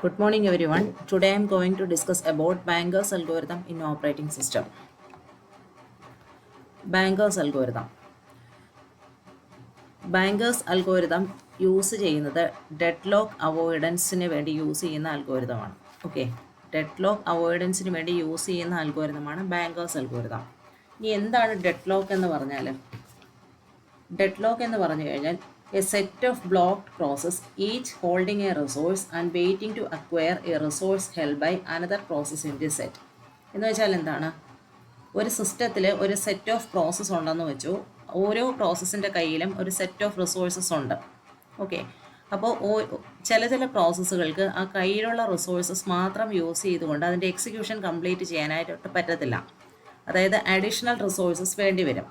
Good morning everyone. Today I am going to discuss about Banger's algorithm in operating system. Banger's algorithm. Banger's algorithm use ചെയ്യുന്നത് deadlock അവോയ്ഡൻസിന് വേണ്ടി use ചെയ്യുന്ന അൽഗോരിതമാണ്. Okay, deadlock അവോയ്ഡൻസിന് വേണ്ടി use ചെയ്യുന്ന അൽഗോരിതമാണ് bankers algorithm. ഇനി എന്താണ് deadlock എന്ന് പറഞ്ഞാൽ, deadlock എന്ന് പറഞ്ഞു കഴിഞ്ഞാൽ a set of blocked process each holding a resource and waiting to acquire a resource held by another process in the set. എന്ന് വെച്ചാൽ എന്താണ്, ഒരു സിസ്റ്റത്തിൽ ഒരു സെറ്റ് ഓഫ് പ്രോസസ്സ് ഉണ്ടെന്ന് വെച്ചു, ഓരോ പ്രോസസ്സിൻ്റെ കയ്യിലും ഒരു സെറ്റ് ഓഫ് റിസോഴ്സസ് ഉണ്ട്. ഓക്കെ, അപ്പോൾ ചില പ്രോസസ്സുകൾക്ക് ആ കയ്യിലുള്ള റിസോഴ്സസ് മാത്രം യൂസ് ചെയ്തുകൊണ്ട് അതിൻ്റെ എക്സിക്യൂഷൻ കംപ്ലീറ്റ് ചെയ്യാനായിട്ട് പറ്റത്തില്ല. അതായത് അഡീഷണൽ റിസോഴ്സസ് വേണ്ടി വരും.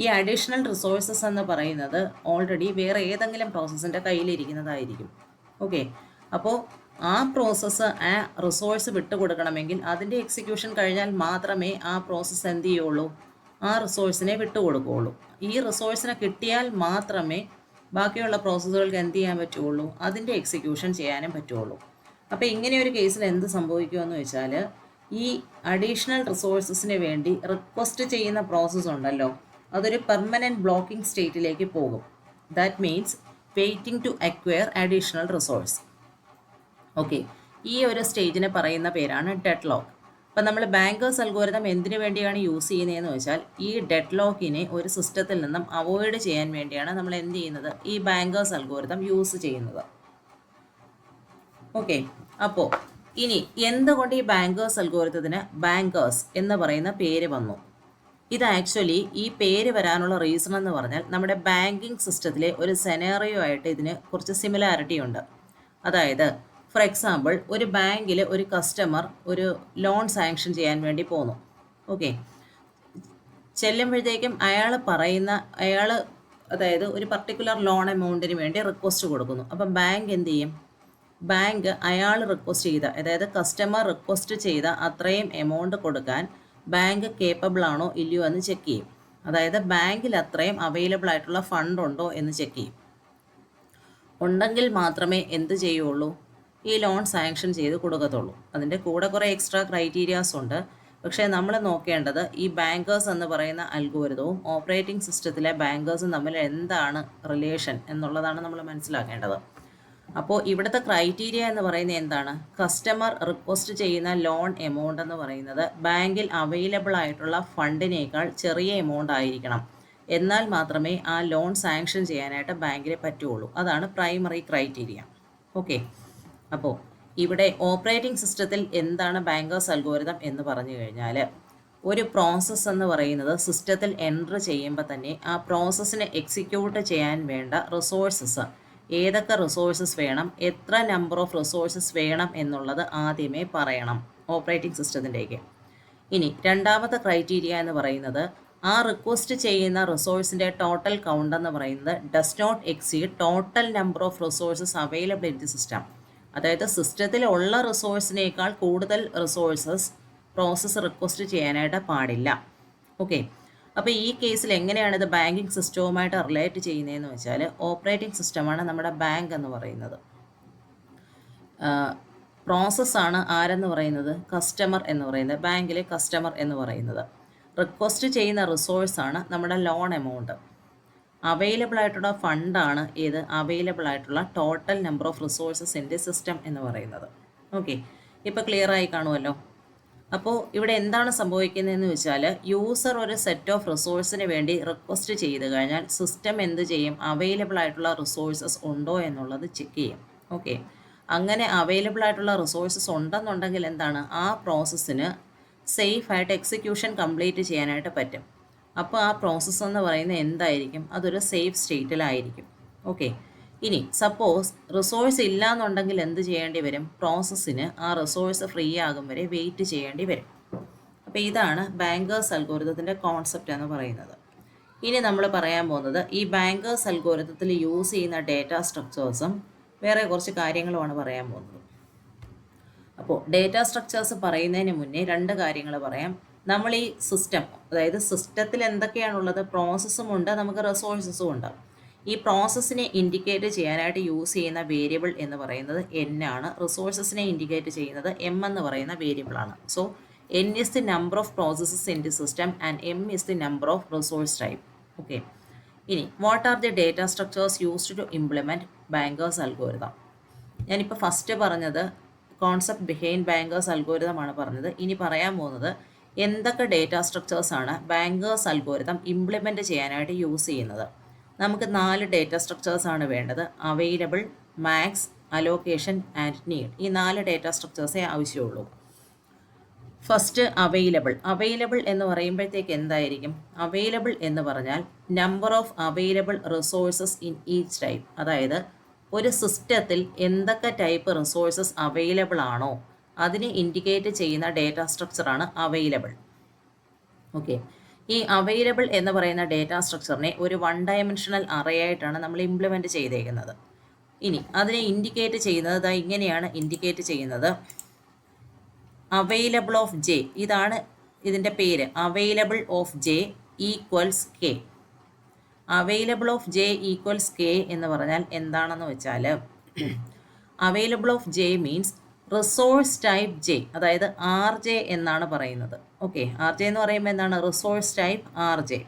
ഈ അഡീഷണൽ റിസോഴ്സസ് എന്ന് പറയുന്നത് ഓൾറെഡി വേറെ ഏതെങ്കിലും പ്രോസസ്സിൻ്റെ കയ്യിലിരിക്കുന്നതായിരിക്കും. ഓക്കെ, അപ്പോൾ ആ പ്രോസസ്സ് ആ റിസോഴ്സ് വിട്ടുകൊടുക്കണമെങ്കിൽ അതിൻ്റെ എക്സിക്യൂഷൻ കഴിഞ്ഞാൽ മാത്രമേ ആ പ്രോസസ്സ് എന്ത് ചെയ്യുള്ളൂ, ആ റിസോഴ്സിനെ വിട്ടുകൊടുക്കുകയുള്ളൂ. ഈ റിസോഴ്സിനെ കിട്ടിയാൽ മാത്രമേ ബാക്കിയുള്ള പ്രോസസ്സുകൾക്ക് എന്ത് ചെയ്യാൻ പറ്റുള്ളൂ, അതിൻ്റെ എക്സിക്യൂഷൻ ചെയ്യാനും പറ്റുള്ളൂ. അപ്പോൾ ഇങ്ങനെ ഒരു കേസിൽ എന്ത് സംഭവിക്കുമെന്ന് വെച്ചാൽ, ഈ അഡീഷണൽ റിസോഴ്സസിന് വേണ്ടി റിക്വസ്റ്റ് ചെയ്യുന്ന പ്രോസസ്സ് ഉണ്ടല്ലോ, അതൊരു പെർമനൻറ്റ് ബ്ലോക്കിംഗ് സ്റ്റേറ്റിലേക്ക് പോകും. That means waiting to acquire additional resource. Okay, ഈ ഒരു സ്റ്റേജിനെ പറയുന്ന പേരാണ് ഡെഡ് ലോക്ക്. അപ്പം നമ്മൾ ബാങ്കേഴ്സ് അൽഗോരിതം എന്തിനു വേണ്ടിയാണ് യൂസ് ചെയ്യുന്നതെന്ന് വെച്ചാൽ, ഈ ഡെഡ് ലോക്കിനെ ഒരു സിസ്റ്റത്തിൽ നിന്നും അവോയ്ഡ് ചെയ്യാൻ വേണ്ടിയാണ് നമ്മൾ എന്ത് ചെയ്യുന്നത്, ഈ ബാങ്കേഴ്സ് അൽഗോരിതം യൂസ് ചെയ്യുന്നത്. ഓക്കെ, അപ്പോൾ ഇനി എന്തുകൊണ്ട് ഈ ബാങ്കേഴ്സ് അൽഗോരിതത്തിന് ബാങ്കേഴ്സ് എന്ന് പറയുന്ന പേര് വന്നു? ഇത് ആക്ച്വലി ഈ പേര് വരാനുള്ള റീസൺ എന്ന് പറഞ്ഞാൽ, നമ്മുടെ ബാങ്കിങ് സിസ്റ്റത്തിലെ ഒരു സെനേറിയോ ആയിട്ട് ഇതിന് കുറച്ച് സിമിലാരിറ്റി ഉണ്ട്. അതായത് ഫോർ എക്സാമ്പിൾ, ഒരു ബാങ്കിൽ ഒരു കസ്റ്റമർ ഒരു ലോൺ സാങ്ഷൻ ചെയ്യാൻ വേണ്ടി പോന്നു. ഓക്കെ, ചെല്ലുമ്പോഴത്തേക്കും അയാൾ അതായത് ഒരു പർട്ടിക്കുലർ ലോൺ എമൗണ്ടിന് വേണ്ടി റിക്വസ്റ്റ് കൊടുക്കുന്നു. അപ്പം ബാങ്ക് എന്ത് ചെയ്യും, ബാങ്ക് അയാൾ റിക്വസ്റ്റ് ചെയ്ത, അതായത് കസ്റ്റമർ റിക്വസ്റ്റ് ചെയ്ത അത്രയും എമൗണ്ട് കൊടുക്കാൻ ബാങ്ക് കേപ്പബിൾ ആണോ ഇല്ലയോ എന്ന് ചെക്ക് ചെയ്യും. അതായത് ബാങ്കിൽ അത്രയും അവൈലബിൾ ആയിട്ടുള്ള ഫണ്ട് ഉണ്ടോ എന്ന് ചെക്ക് ചെയ്യും. ഉണ്ടെങ്കിൽ മാത്രമേ എന്ത് ചെയ്യുള്ളൂ, ഈ ലോൺ സാങ്ഷൻ ചെയ്ത് കൊടുക്കത്തുള്ളൂ. അതിൻ്റെ കൂടെ കുറേ എക്സ്ട്രാ ക്രൈറ്റീരിയാസ് ഉണ്ട്. പക്ഷേ നമ്മൾ നോക്കേണ്ടത് ഈ ബാങ്കേഴ്സ് എന്ന് പറയുന്ന അൽഗോരിതവും ഓപ്പറേറ്റിംഗ് സിസ്റ്റത്തിലെ ബാങ്കേഴ്സും തമ്മിൽ എന്താണ് റിലേഷൻ എന്നുള്ളതാണ് നമ്മൾ മനസ്സിലാക്കേണ്ടത്. അപ്പോൾ ഇവിടുത്തെ ക്രൈറ്റീരിയ എന്ന് പറയുന്നത് എന്താണ്, കസ്റ്റമർ റിക്വസ്റ്റ് ചെയ്യുന്ന ലോൺ എമൗണ്ട് എന്ന് പറയുന്നത് ബാങ്കിൽ അവൈലബിൾ ആയിട്ടുള്ള ഫണ്ടിനേക്കാൾ ചെറിയ എമൗണ്ട് ആയിരിക്കണം. എന്നാൽ മാത്രമേ ആ ലോൺ സാങ്ഷൻ ചെയ്യാനായിട്ട് ബാങ്കിന് പറ്റുള്ളൂ. അതാണ് പ്രൈമറി ക്രൈറ്റീരിയ. ഓക്കെ, അപ്പോൾ ഇവിടെ ഓപ്പറേറ്റിംഗ് സിസ്റ്റത്തിൽ എന്താണ് ബാങ്കേഴ്സ് അൽഗോരിതം എന്ന് പറഞ്ഞു കഴിഞ്ഞാൽ, ഒരു പ്രോസസ്സ് എന്ന് പറയുന്നത് സിസ്റ്റത്തിൽ എൻ്റർ ചെയ്യുമ്പോൾ തന്നെ ആ പ്രോസസ്സിനെ എക്സിക്യൂട്ട് ചെയ്യാൻ വേണ്ട റിസോഴ്സസ്, ഏതൊക്കെ റിസോഴ്സസ് വേണം, എത്ര നമ്പർ ഓഫ് റിസോഴ്സസ് വേണം എന്നുള്ളത് ആദ്യമേ പറയണം ഓപ്പറേറ്റിംഗ് സിസ്റ്റത്തിൻ്റെക്ക്. ഇനി രണ്ടാമത്തെ ക്രൈറ്റീരിയ എന്ന് പറയുന്നത്, ആ റിക്വസ്റ്റ് ചെയ്യുന്ന റിസോഴ്സിൻ്റെ ടോട്ടൽ കൗണ്ട് എന്ന് പറയുന്നത് does not exceed total number of resources available in the system. അതായത് സിസ്റ്റത്തിൽ ഉള്ള റിസോഴ്സിനേക്കാൾ കൂടുതൽ റിസോഴ്സസ് പ്രോസസ്സ് റിക്വസ്റ്റ് ചെയ്യാനായിട്ട് പാടില്ല. ഓക്കെ, അപ്പോൾ ഈ കേസിൽ എങ്ങനെയാണ് ഇത് ബാങ്കിങ് സിസ്റ്റവുമായിട്ട് റിലേറ്റ് ചെയ്യുന്നതെന്ന് വെച്ചാൽ, ഓപ്പറേറ്റിംഗ് സിസ്റ്റമാണ് നമ്മുടെ ബാങ്ക് എന്ന് പറയുന്നത്. പ്രോസസ്സാണ് ആരെന്ന് പറയുന്നത്, കസ്റ്റമർ എന്ന് പറയുന്നത്, ബാങ്കിലെ കസ്റ്റമർ എന്ന് പറയുന്നത്. റിക്വസ്റ്റ് ചെയ്യുന്ന റിസോഴ്സാണ് നമ്മുടെ ലോൺ എമൗണ്ട്. അവൈലബിൾ ആയിട്ടുള്ള ഫണ്ടാണ് ഏത്, അവൈലബിൾ ആയിട്ടുള്ള total number of resources in the system എന്ന് പറയുന്നത്. ഓക്കെ, ഇപ്പോൾ ക്ലിയർ ആയി കാണുമല്ലോ. അപ്പോൾ ഇവിടെ എന്താണ് സംഭവിക്കുന്നതെന്ന് വെച്ചാൽ, യൂസർ ഒരു സെറ്റ് ഓഫ് റിസോഴ്സിന് വേണ്ടി റിക്വസ്റ്റ് ചെയ്ത് കഴിഞ്ഞാൽ സിസ്റ്റം എന്ത് ചെയ്യും, അവൈലബിൾ ആയിട്ടുള്ള റിസോഴ്സസ് ഉണ്ടോ എന്നുള്ളത് ചെക്ക് ചെയ്യും. ഓക്കെ, അങ്ങനെ അവൈലബിൾ ആയിട്ടുള്ള റിസോഴ്സസ് ഉണ്ടെന്നുണ്ടെങ്കിൽ എന്താണ്, ആ പ്രോസസ്സിന് സേഫായിട്ട് എക്സിക്യൂഷൻ കംപ്ലീറ്റ് ചെയ്യാനായിട്ട് പറ്റും. അപ്പോൾ ആ പ്രോസസ്സ് എന്ന് പറയുന്നത് എന്തായിരിക്കും, അതൊരു സേഫ് സ്റ്റേറ്റിലായിരിക്കും. ഓക്കെ, ഇനി സപ്പോസ് റിസോഴ്സ് ഇല്ല എന്നുണ്ടെങ്കിൽ എന്ത് ചെയ്യേണ്ടി വരും, പ്രോസസ്സിന് ആ റിസോഴ്സ് ഫ്രീ ആകും വരെ വെയിറ്റ് ചെയ്യേണ്ടി വരും. അപ്പോൾ ഇതാണ് ബാങ്കേഴ്സ് അൽഗോരിതത്തിൻ്റെ കോൺസെപ്റ്റ് എന്ന് പറയുന്നത്. ഇനി നമ്മൾ പറയാൻ പോകുന്നത് ഈ ബാങ്കേഴ്സ് അൽഗോരിതത്തിൽ യൂസ് ചെയ്യുന്ന ഡേറ്റ സ്ട്രക്ചേഴ്സും വേറെ കുറച്ച് കാര്യങ്ങളുമാണ് പറയാൻ പോകുന്നത്. അപ്പോൾ ഡേറ്റ സ്ട്രക്ചേഴ്സ് പറയുന്നതിന് മുന്നേ രണ്ട് കാര്യങ്ങൾ പറയാം. നമ്മൾ ഈ സിസ്റ്റം, അതായത് സിസ്റ്റത്തിൽ എന്തൊക്കെയാണുള്ളത്, പ്രോസസ്സും ഉണ്ട്, നമുക്ക് റിസോഴ്സസും ഉണ്ട്. ഈ പ്രോസസ്സിനെ ഇൻഡിക്കേറ്റ് ചെയ്യാനായിട്ട് യൂസ് ചെയ്യുന്ന വേരിയബിൾ എന്ന് പറയുന്നത് n ആണ്. റിസോഴ്സസിനെ ഇൻഡിക്കേറ്റ് ചെയ്യുന്നത് m എന്ന് പറയുന്ന വേരിയബിളാണ്. So n is the number of processes in the system and m is the number of resource type. Okay, ഇനി what are the data structures used to implement bankers algorithm. ഞാനിപ്പോൾ first പറഞ്ഞത് concept behind bankers അൽഗോരിതമാണ് പറഞ്ഞത്. ഇനി പറയാൻ പോകുന്നത് എന്തൊക്കെ data സ്ട്രക്ചേഴ്സാണ് ബാങ്കേഴ്സ് അൽഗോരിതം ഇംപ്ലിമെൻറ്റ് ചെയ്യാനായിട്ട് യൂസ് ചെയ്യുന്നത്. നമുക്ക് 4 ഡേറ്റ സ്ട്രക്ചേഴ്സാണ് വേണ്ടത്. Available, max, allocation and need. ഈ 4 ഡേറ്റ സ്ട്രക്ചേഴ്സേ ആവശ്യമുള്ളൂ. ഫസ്റ്റ് അവൈലബിൾ എന്ന് പറയുമ്പോഴത്തേക്ക് എന്തായിരിക്കും? അവൈലബിൾ എന്ന് പറഞ്ഞാൽ number of available resources in each type. അതായത് ഒരു സിസ്റ്റത്തിൽ എന്തൊക്കെ ടൈപ്പ് റിസോഴ്സസ് അവൈലബിൾ ആണോ അതിനെ ഇൻഡിക്കേറ്റ് ചെയ്യുന്ന ഡേറ്റ സ്ട്രക്ചറാണ് അവൈലബിൾ. ഓക്കെ, ഈ അവൈലബിൾ എന്ന് പറയുന്ന ഡേറ്റ സ്ട്രക്ചറിനെ ഒരു 1 ഡയമെൻഷണൽ അറേ ആയിട്ടാണ് നമ്മൾ ഇംപ്ലിമെൻറ്റ് ചെയ്തേക്കുന്നത്. ഇനി അതിനെ ഇൻഡിക്കേറ്റ് ചെയ്യുന്നത് ഇങ്ങനെയാണ് ഇൻഡിക്കേറ്റ് ചെയ്യുന്നത്. അവൈലബിൾ ഓഫ് ജെ, ഇതാണ് ഇതിൻ്റെ പേര്. Available of J equals K. Available of J equals K എന്ന് പറഞ്ഞാൽ എന്താണെന്ന് വെച്ചാൽ available of J means resource type J, അതായത് ആർ ജെ എന്നാണ് പറയുന്നത്. ഓക്കെ, ആർ ജെ എന്ന് പറയുമ്പോൾ എന്താണ്? Resource type R J.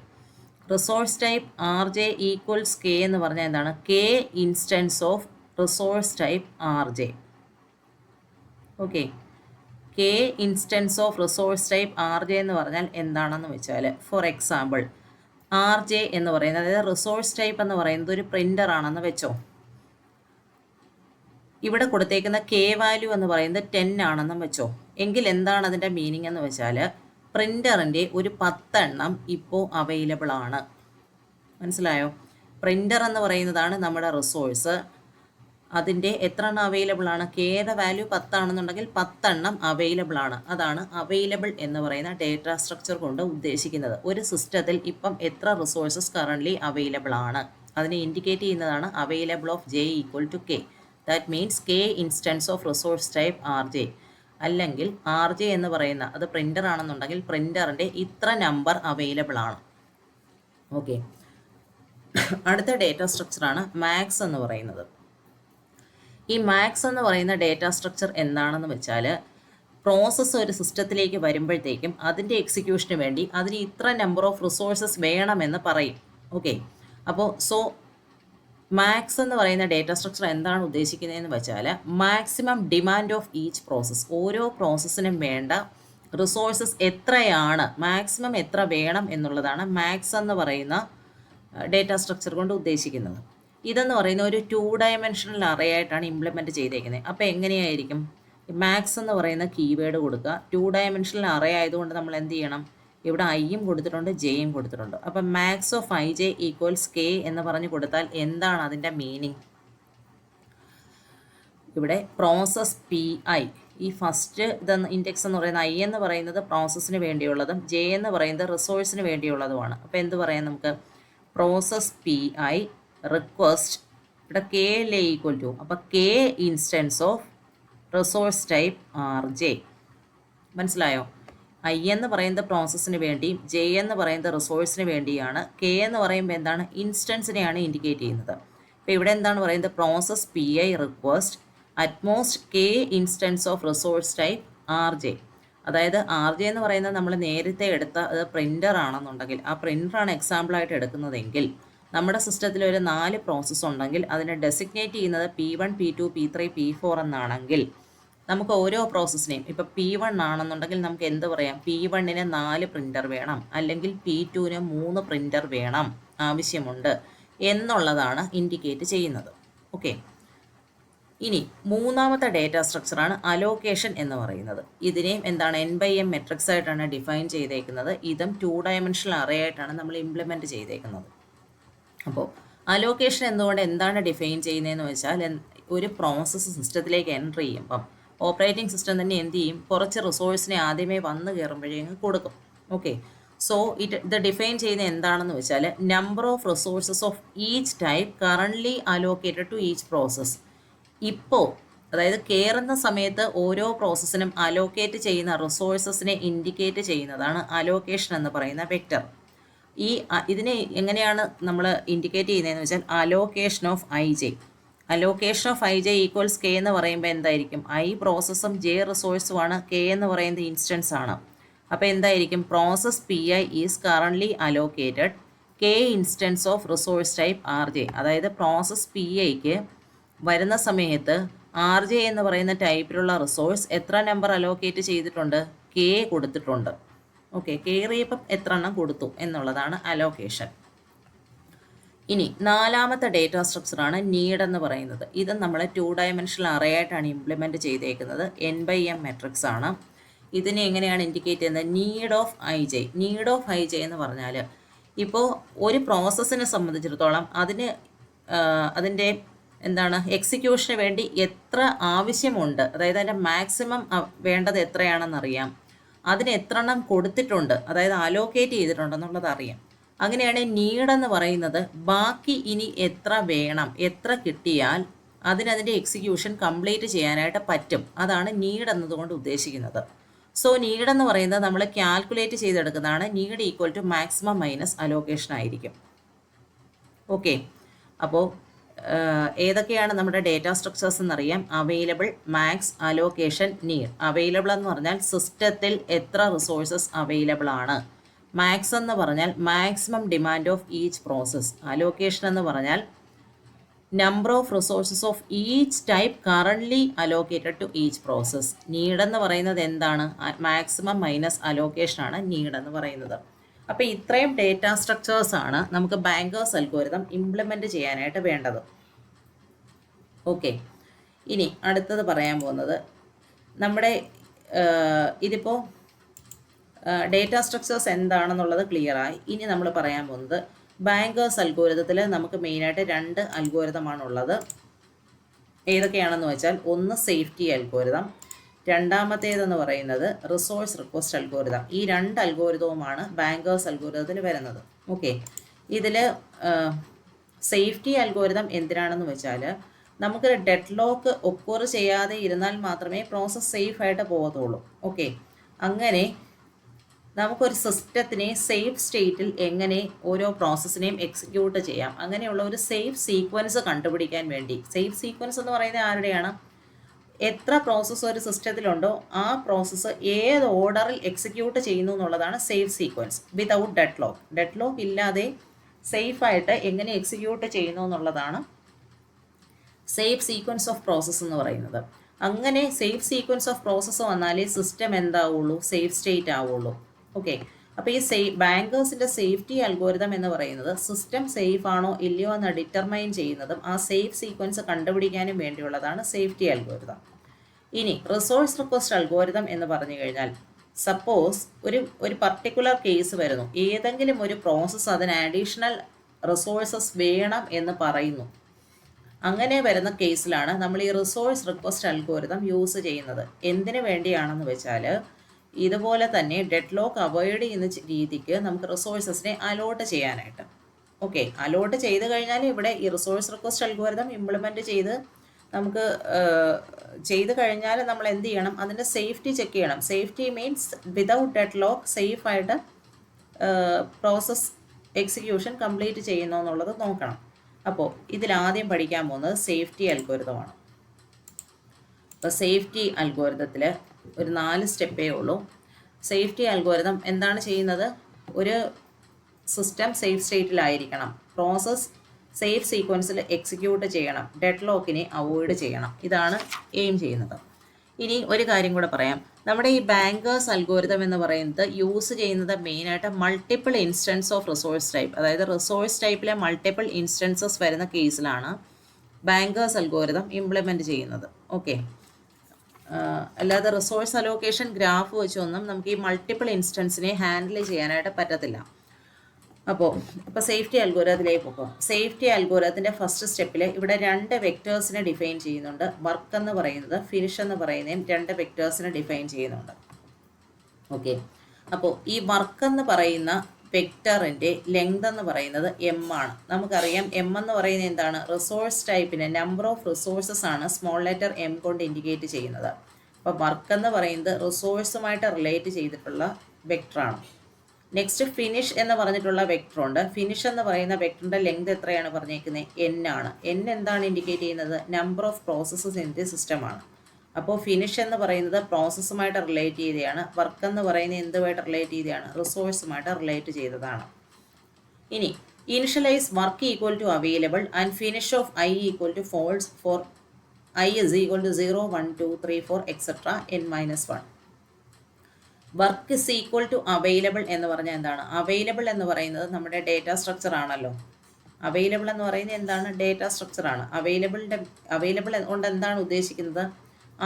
Resource type R J equals K എന്ന് പറഞ്ഞാൽ എന്താണ്? K instance of resource type R J. Okay, K instance of resource type R J എന്ന് പറഞ്ഞാൽ എന്താണെന്ന് വെച്ചാൽ, ഫോർ എക്സാമ്പിൾ ആർ ജെ എന്ന് പറയുന്നത്, അതായത് റിസോഴ്സ് ടൈപ്പ് എന്ന് പറയുന്നത് ഒരു പ്രിൻ്റർ ആണെന്ന് വെച്ചോ. ഇവിടെ കൊടുത്തേക്കുന്ന കെ വാല്യൂ എന്ന് പറയുന്നത് 10 ആണെന്നും വെച്ചോ. എങ്കിൽ എന്താണ് അതിൻ്റെ മീനിങ് എന്ന് വെച്ചാൽ പ്രിൻ്ററിൻ്റെ ഒരു 10 എണ്ണം ഇപ്പോൾ അവൈലബിൾ ആണ്. മനസ്സിലായോ? പ്രിൻ്റർ എന്ന് പറയുന്നതാണ് നമ്മുടെ റിസോഴ്സ്. അതിൻ്റെ എത്ര എണ്ണം അവൈലബിൾ ആണ്? കെയുടെ വാല്യൂ 10 ആണെന്നുണ്ടെങ്കിൽ 10 എണ്ണം അവൈലബിൾ ആണ്. അതാണ് അവൈലബിൾ എന്ന് പറയുന്ന ഡേറ്റ സ്ട്രക്ചർ കൊണ്ട് ഉദ്ദേശിക്കുന്നത്. ഒരു സിസ്റ്റത്തിൽ ഇപ്പം എത്ര റിസോഴ്സസ് കറൻ്റ്ലി അവൈലബിൾ ആണ് അതിനെ ഇൻഡിക്കേറ്റ് ചെയ്യുന്നതാണ് available of J equal to K. That means K instance of resource type R J. അല്ലെങ്കിൽ ആർ ജെ എന്ന് പറയുന്ന അത് പ്രിൻ്റർ ആണെന്നുണ്ടെങ്കിൽ പ്രിൻ്ററിൻ്റെ ഇത്ര നമ്പർ അവൈലബിൾ ആണ്. ഓക്കെ, അടുത്ത ഡേറ്റ സ്ട്രക്ചറാണ് മാക്സ് എന്ന് പറയുന്നത്. ഈ മാക്സ് എന്ന് പറയുന്ന ഡേറ്റ സ്ട്രക്ചർ എന്താണെന്ന് വെച്ചാൽ പ്രോസസ്സ് ഒരു സിസ്റ്റത്തിലേക്ക് വരുമ്പോഴത്തേക്കും അതിൻ്റെ എക്സിക്യൂഷന് വേണ്ടി അതിന് ഇത്ര നമ്പർ ഓഫ് റിസോഴ്സസ് വേണമെന്ന് പറയും. ഓക്കെ, അപ്പോൾ മാക്സ് എന്ന് പറയുന്ന ഡേറ്റ സ്ട്രക്ചർ എന്താണ് ഉദ്ദേശിക്കുന്നതെന്ന് വെച്ചാൽ maximum demand of each process. ഓരോ പ്രോസസ്സിനും വേണ്ട റിസോഴ്സസ് എത്രയാണ്, മാക്സിമം എത്ര വേണം എന്നുള്ളതാണ് മാക്സ് എന്ന് പറയുന്ന ഡേറ്റ സ്ട്രക്ചർ കൊണ്ട് ഉദ്ദേശിക്കുന്നത്. ഇതെന്ന് പറയുന്ന ഒരു 2 ഡയമെൻഷണൽ അറേ ആയിട്ടാണ് ഇംപ്ലിമെൻറ്റ് ചെയ്തേക്കുന്നത്. അപ്പോൾ എങ്ങനെയായിരിക്കും? മാക്സ് എന്ന് പറയുന്ന കീവേഡ് കൊടുക്കുക. 2 ഡയമെൻഷണൽ അറേ ആയതുകൊണ്ട് നമ്മൾ എന്ത് ചെയ്യണം? ഇവിടെ ഐയും കൊടുത്തിട്ടുണ്ട്, ജെയും കൊടുത്തിട്ടുണ്ട്. അപ്പം max of I J equals K എന്ന് പറഞ്ഞു കൊടുത്താൽ എന്താണ് അതിൻ്റെ മീനിങ്? ഇവിടെ പ്രോസസ് പി ഐ, ഈ ഫസ്റ്റ് ഇതെന്ന് ഇൻഡെക്സ് എന്ന് പറയുന്ന ഐ എന്ന് പറയുന്നത് പ്രോസസ്സിന് വേണ്ടിയുള്ളതും ജെ എന്ന് പറയുന്നത് റിസോഴ്സിന് വേണ്ടിയുള്ളതുമാണ്. അപ്പോൾ എന്ത് പറയാം നമുക്ക്? പ്രോസസ് പി ഐ റിക്വസ്റ്റ്, ഇവിടെ കെ എൽ ഈക്വൽ ടു, അപ്പോൾ K instance of resource type R J. മനസ്സിലായോ? ഐ എന്ന് പറയുന്നത് പ്രോസസ്സിന് വേണ്ടിയും ജെ എന്ന് പറയുന്നത് റിസോഴ്സിന് വേണ്ടിയാണ്. കെ എന്ന് പറയുമ്പോൾ എന്താണ്? ഇൻസ്റ്റൻസിനെയാണ് ഇൻഡിക്കേറ്റ് ചെയ്യുന്നത്. അപ്പോൾ ഇവിടെ എന്താണ് പറയുന്നത്? Process P I request at most K instance of resource type R J. അതായത് ആർ ജെ എന്ന് പറയുന്നത് നമ്മൾ നേരത്തെ എടുത്ത അത് പ്രിൻ്റർ ആണെന്നുണ്ടെങ്കിൽ, ആ പ്രിൻ്ററാണ് എക്സാമ്പിളായിട്ട് എടുക്കുന്നതെങ്കിൽ, നമ്മുടെ സിസ്റ്റത്തിൽ ഒരു 4 പ്രോസസ്സ് ഉണ്ടെങ്കിൽ അതിനെ ഡെസിഗ്നേറ്റ് ചെയ്യുന്നത് P1, P2, P3, P4 എന്നാണെങ്കിൽ നമുക്ക് ഓരോ പ്രോസസ്സിനെയും, ഇപ്പോൾ P1 ആണെന്നുണ്ടെങ്കിൽ നമുക്ക് എന്ത് പറയാം? P1ന് 4 പ്രിൻ്റർ വേണം, അല്ലെങ്കിൽ P2ന് 3 പ്രിൻ്റർ വേണം, ആവശ്യമുണ്ട് എന്നുള്ളതാണ് ഇൻഡിക്കേറ്റ് ചെയ്യുന്നത്. ഓക്കെ, ഇനി മൂന്നാമത്തെ ഡേറ്റ സ്ട്രക്ചറാണ് അലോക്കേഷൻ എന്ന് പറയുന്നത്. ഇതിനെയും എന്താണ്? N/M മെട്രിക്സ് ആയിട്ടാണ് ഡിഫൈൻ ചെയ്തേക്കുന്നത്. ഇതും 2 ഡയമെൻഷണൽ അറേ ആയിട്ടാണ് നമ്മൾ ഇംപ്ലിമെൻറ്റ് ചെയ്തേക്കുന്നത്. അപ്പോൾ അലോക്കേഷൻ എന്തുകൊണ്ട് എന്താണ് ഡിഫൈൻ ചെയ്യുന്നതെന്ന് വെച്ചാൽ, ഒരു പ്രോസസ്സ് സിസ്റ്റത്തിലേക്ക് എൻ്റർ ചെയ്യുമ്പം ഓപ്പറേറ്റിംഗ് സിസ്റ്റം തന്നെ എന്ത് ചെയ്യും? കുറച്ച് റിസോഴ്സിനെ ആദ്യമേ വന്ന് കയറുമ്പോഴേക്കും കൊടുക്കും. ഓക്കെ, സോ ഇത് ഡിഫൈൻ ചെയ്യുന്നത് എന്താണെന്ന് വെച്ചാൽ number of resources of each type currently allocated to each process. ഇപ്പോൾ അതായത് കയറുന്ന സമയത്ത് ഓരോ പ്രോസസ്സിനും അലോക്കേറ്റ് ചെയ്യുന്ന റിസോഴ്സസിനെ ഇൻഡിക്കേറ്റ് ചെയ്യുന്നതാണ് അലോക്കേഷൻ എന്ന് പറയുന്ന വെക്റ്റർ. ഇതിനെ എങ്ങനെയാണ് നമ്മൾ ഇൻഡിക്കേറ്റ് ചെയ്യുന്നതെന്ന് വെച്ചാൽ allocation of I J. Allocation of I J equals K എന്ന് പറയുമ്പോൾ എന്തായിരിക്കും? ഐ പ്രോസസ്സും ജെ റിസോഴ്സുമാണ്, കെ എന്ന് പറയുന്നത് ഇൻസ്റ്റൻസ് ആണ്. അപ്പോൾ എന്തായിരിക്കും? Process P I is currently allocated K instance of resource type R J. അതായത് പ്രോസസ് പി ഐക്ക് വരുന്ന സമയത്ത് ആർ ജെ എന്ന് പറയുന്ന ടൈപ്പിലുള്ള റിസോഴ്സ് എത്ര നമ്പർ അലോക്കേറ്റ് ചെയ്തിട്ടുണ്ട്? കെ കൊടുത്തിട്ടുണ്ട്. ഓക്കെ, കയറിയപ്പം എത്ര എണ്ണം കൊടുത്തു എന്നുള്ളതാണ് അലോക്കേഷൻ. ഇനി നാലാമത്തെ ഡേറ്റാ സ്ട്രക്ചറാണ് നീഡ് എന്ന് പറയുന്നത്. ഇത് നമ്മൾ 2 ഡയമെൻഷണൽ അറേ ആയിട്ടാണ് ഇംപ്ലിമെൻറ്റ് ചെയ്തേക്കുന്നത്. n/m മെട്രിക്സ് ആണ്. ഇതിനെ എങ്ങനെയാണ് ഇൻഡിക്കേറ്റ് ചെയ്യുന്നത്? Need of I J. Need of I J എന്ന് പറഞ്ഞാൽ ഇപ്പോൾ ഒരു പ്രോസസ്സിനെ സംബന്ധിച്ചിടത്തോളം അതിൻ്റെ എക്സിക്യൂഷന് വേണ്ടി എത്ര ആവശ്യമുണ്ട്, അതായത് അതിൻ്റെ മാക്സിമം വേണ്ടത് എത്രയാണെന്നറിയാം, അതിന് എത്ര എണ്ണം കൊടുത്തിട്ടുണ്ട്, അതായത് അലോക്കേറ്റ് ചെയ്തിട്ടുണ്ടെന്നുള്ളത് അറിയാം. അങ്ങനെയാണ് നീഡെന്ന് പറയുന്നത് ബാക്കി ഇനി എത്ര വേണം, എത്ര കിട്ടിയാൽ അതിൻ്റെ എക്സിക്യൂഷൻ കംപ്ലീറ്റ് ചെയ്യാനായിട്ട് പറ്റും. അതാണ് നീഡ് എന്നതുകൊണ്ട് ഉദ്ദേശിക്കുന്നത്. സോ നീഡെന്ന് പറയുന്നത് നമ്മൾ കാൽക്കുലേറ്റ് ചെയ്തെടുക്കുന്നതാണ്. Need equal to maximum minus allocation ആയിരിക്കും. ഓക്കെ, അപ്പോൾ ഏതൊക്കെയാണ് നമ്മുടെ ഡേറ്റാ സ്ട്രക്ചേഴ്സ് എന്നറിയാം. Available, max, allocation, need. Available എന്ന് പറഞ്ഞാൽ സിസ്റ്റത്തിൽ എത്ര റിസോഴ്സസ് അവൈലബിൾ ആണ്. മാക്സ് എന്ന് പറഞ്ഞാൽ maximum demand of each process. Allocation എന്ന് പറഞ്ഞാൽ number of resources of each type currently allocated to each process. Need എന്ന് പറയുന്നത് എന്താണ്? മാക്സിമം മൈനസ് അലോക്കേഷൻ ആണ് നീഡ് എന്ന് പറയുന്നത്. അപ്പോൾ ഇത്രയും ഡേറ്റാ സ്ട്രക്ചേഴ്സാണ് നമുക്ക് ബാങ്കേഴ്സ് അൽഗോരിതം ഇംപ്ലിമെൻറ്റ് ചെയ്യാനായിട്ട് വേണ്ടത്. ഓക്കെ, ഇനി അടുത്തത് പറയാൻ പോകുന്നത് നമ്മുടെ ഇതിപ്പോൾ ഡേറ്റാ സ്ട്രക്ചേഴ്സ് എന്താണെന്നുള്ളത് ക്ലിയറായി. ഇനി നമ്മൾ പറയാൻ പോകുന്നത് ബാങ്കേഴ്സ് അൽഗോരിതത്തിൽ നമുക്ക് മെയിനായിട്ട് 2 അൽഗോരിതമാണുള്ളത്. ഏതൊക്കെയാണെന്ന് വെച്ചാൽ, ഒന്ന് സേഫ്റ്റി അൽഗോരിതം, രണ്ടാമത്തേതെന്ന് പറയുന്നത് റിസോഴ്സ് റിക്വസ്റ്റ് അൽഗോരിതം. ഈ 2 അൽഗോരിതവുമാണ് ബാങ്കേഴ്സ് അൽഗോരിതത്തിൽ വരുന്നത്. ഓക്കെ, ഇതിൽ സേഫ്റ്റി അൽഗോരിതം എന്തിനാണെന്ന് വെച്ചാൽ നമുക്ക് ഡെഡ് ലോക്ക് ഒക്കോർ ചെയ്യാതെ ഇരുന്നാൽ മാത്രമേ പ്രോസസ്സ് സേഫായിട്ട് പോകത്തുള്ളൂ. ഓക്കെ, അങ്ങനെ നമുക്കൊരു സിസ്റ്റത്തിനെ സേഫ് സ്റ്റേറ്റിൽ എങ്ങനെ ഓരോ പ്രോസസ്സിനെയും എക്സിക്യൂട്ട് ചെയ്യാം, അങ്ങനെയുള്ള ഒരു സേഫ് സീക്വൻസ് കണ്ടുപിടിക്കാൻ വേണ്ടി. സേഫ് സീക്വൻസ് എന്ന് പറയുന്നത് ആരുടെയാണ്? എത്ര പ്രോസസ്സ് ഒരു സിസ്റ്റത്തിലുണ്ടോ ആ പ്രോസസ്സ് ഏത് ഓർഡറിൽ എക്സിക്യൂട്ട് ചെയ്യുന്നു എന്നുള്ളതാണ് safe sequence without dead lock. Dead lock ഇല്ലാതെ സേഫായിട്ട് എങ്ങനെ എക്സിക്യൂട്ട് ചെയ്യുന്നു എന്നുള്ളതാണ് സേഫ് സീക്വൻസ് ഓഫ് പ്രോസസ്സ് എന്ന് പറയുന്നത്. അങ്ങനെ സേഫ് സീക്വൻസ് ഓഫ് പ്രോസസ്സ് വന്നാലേ സിസ്റ്റം എന്താവുള്ളൂ? സേഫ് സ്റ്റേറ്റ് ആവുള്ളൂ. ഓക്കെ, അപ്പോൾ ഈ ബാങ്കേഴ്സിൻ്റെ സേഫ്റ്റി അൽഗോരിതം എന്ന് പറയുന്നത് സിസ്റ്റം സേഫ് ആണോ ഇല്ലയോ എന്ന് ഡിറ്റർമൈൻ ചെയ്യുന്നതും ആ സേഫ് സീക്വൻസ് കണ്ടുപിടിക്കാനും വേണ്ടിയുള്ളതാണ് സേഫ്റ്റി അൽഗോരിതം. ഇനി റിസോഴ്സ് റിക്വസ്റ്റ് അൽഗോരിതം എന്ന് പറഞ്ഞു കഴിഞ്ഞാൽ, സപ്പോസ് ഒരു പർട്ടിക്കുലർ കേസ് വരുന്നു, ഏതെങ്കിലും ഒരു പ്രോസസ്സ് അതിന് അഡീഷണൽ റിസോഴ്സസ് വേണം എന്ന് പറയുന്നു. അങ്ങനെ വരുന്ന കേസിലാണ് നമ്മൾ ഈ റിസോഴ്സ് റിക്വസ്റ്റ് അൽഗോരിതം യൂസ് ചെയ്യുന്നത്. എന്തിനു വേണ്ടിയാണെന്ന് വെച്ചാൽ, ഇതുപോലെ തന്നെ ഡെഡ് ലോക്ക് അവോയ്ഡ് ചെയ്യുന്ന രീതിക്ക് നമുക്ക് റിസോഴ്സസിനെ അലോട്ട് ചെയ്യാനായിട്ട്. ഓക്കെ, അലോട്ട് ചെയ്ത് കഴിഞ്ഞാൽ ഇവിടെ ഈ റിസോഴ്സ് റിക്വസ്റ്റ് അൽഗോരിതം ഇംപ്ലിമെൻറ്റ് നമുക്ക് ചെയ്ത് കഴിഞ്ഞാൽ നമ്മൾ എന്ത് ചെയ്യണം? അതിൻ്റെ സേഫ്റ്റി ചെക്ക് ചെയ്യണം. Safety means without dead lock സേഫായിട്ട് പ്രോസസ് എക്സിക്യൂഷൻ കംപ്ലീറ്റ് ചെയ്യുന്നു എന്നുള്ളത് നോക്കണം. അപ്പോൾ ഇതിലാദ്യം പഠിക്കാൻ പോകുന്നത് സേഫ്റ്റി അൽഗോരിതമാണ്. അപ്പോൾ സേഫ്റ്റി അൽഗോരിതത്തിൽ ഒരു 4 സ്റ്റെപ്പേ ഉള്ളൂ. സേഫ്റ്റി അൽഗോരിതം എന്താണ് ചെയ്യുന്നത്? ഒരു സിസ്റ്റം സേഫ് സ്റ്റേറ്റിലായിരിക്കണം, പ്രോസസ്സ് സേഫ് സീക്വൻസിൽ എക്സിക്യൂട്ട് ചെയ്യണം, ഡെഡ് ലോക്കിനെ അവോയ്ഡ് ചെയ്യണം. ഇതാണ് എയിം ചെയ്യുന്നത്. ഇനി ഒരു കാര്യം കൂടെ പറയാം. നമ്മുടെ ഈ ബാങ്കേഴ്സ് അൽഗോരിതം എന്ന് പറയുന്നത് യൂസ് ചെയ്യുന്നത് മെയിനായിട്ട് multiple instance of resource type, അതായത് റിസോഴ്സ് ടൈപ്പിലെ മൾട്ടിപ്പിൾ ഇൻസ്റ്റൻസസ് വരുന്ന കേസിലാണ് ബാങ്കേഴ്സ് അൽഗോരിതം ഇംപ്ലിമെൻറ്റ് ചെയ്യുന്നത്. ഓക്കെ, അല്ലാതെ റിസോഴ്സ് അലോക്കേഷൻ ഗ്രാഫ് വെച്ചൊന്നും നമുക്ക് ഈ മൾട്ടിപ്പിൾ ഇൻസ്റ്റൻസിനെ ഹാൻഡിൽ ചെയ്യാനായിട്ട് പറ്റത്തില്ല. അപ്പോൾ സേഫ്റ്റി അൽഗോരിതത്തിലേക്ക് പോകും. സേഫ്റ്റി അൽഗോരിതത്തിൻ്റെ ഫസ്റ്റ് സ്റ്റെപ്പിൽ ഇവിടെ 2 വെക്ടേഴ്സിനെ ഡിഫൈൻ ചെയ്യുന്നുണ്ട്. വർക്ക് എന്ന് പറയുന്നത് ഫിനിഷ് എന്ന് പറയുന്നതും 2 വെക്ടേഴ്സിനെ ഡിഫൈൻ ചെയ്യുന്നുണ്ട്. ഓക്കെ, അപ്പോൾ ഈ വർക്ക് എന്ന് പറയുന്ന വെക്ടറിൻ്റെ ലെങ്ത് എന്ന് പറയുന്നത് m ആണ്. നമുക്കറിയാം m എന്ന് പറയുന്നത് എന്താണ്? റിസോഴ്സ് ടൈപ്പിന് നമ്പർ ഓഫ് റിസോഴ്സസ് ആണ് സ്മോൾ ലെറ്റർ m കൊണ്ട് ഇൻഡിക്കേറ്റ് ചെയ്യുന്നത്. അപ്പോൾ വർക്ക് എന്ന് പറയുന്നത് റിസോഴ്സുമായിട്ട് റിലേറ്റ് ചെയ്തിട്ടുള്ള വെക്ടറാണ്. നെക്സ്റ്റ് ഫിനിഷ് എന്ന് പറഞ്ഞിട്ടുള്ള വെക്ടർ ഉണ്ട്. ഫിനിഷ് എന്ന് പറയുന്ന വെക്ടറിൻ്റെ ലെങ്ത് എത്രയാണ് പറഞ്ഞേക്കുന്നത്? n ആണ്. n എന്താണ് ഇൻഡിക്കേറ്റ് ചെയ്യുന്നത്? Number of processes in the system ആണ്. അപ്പോൾ ഫിനിഷ് എന്ന് പറയുന്നത് പ്രോസസ്സുമായിട്ട് റിലേറ്റ് ചെയ്തതാണ്. വർക്ക് എന്ന് പറയുന്നത് എന്തുമായിട്ട് റിലേറ്റ് ചെയ്തതാണ്? റിസോഴ്സുമായിട്ട് റിലേറ്റ് ചെയ്തതാണ്. ഇനി initialise work equal to available and finish of i equal to false for i is equal to 0 1 2 3 4 etcetera n-1. Work is equal to available എന്ന് പറഞ്ഞാൽ എന്താണ്? അവൈലബിൾ എന്ന് പറയുന്നത് നമ്മുടെ ഡേറ്റാ സ്ട്രക്ചർ ആണല്ലോ. അവൈലബിൾ എന്ന് പറയുന്നത് എന്താണ്? ഡേറ്റാ സ്ട്രക്ചർ ആണ്. അവൈലബിൾ കൊണ്ട് എന്താണ് ഉദ്ദേശിക്കുന്നത്?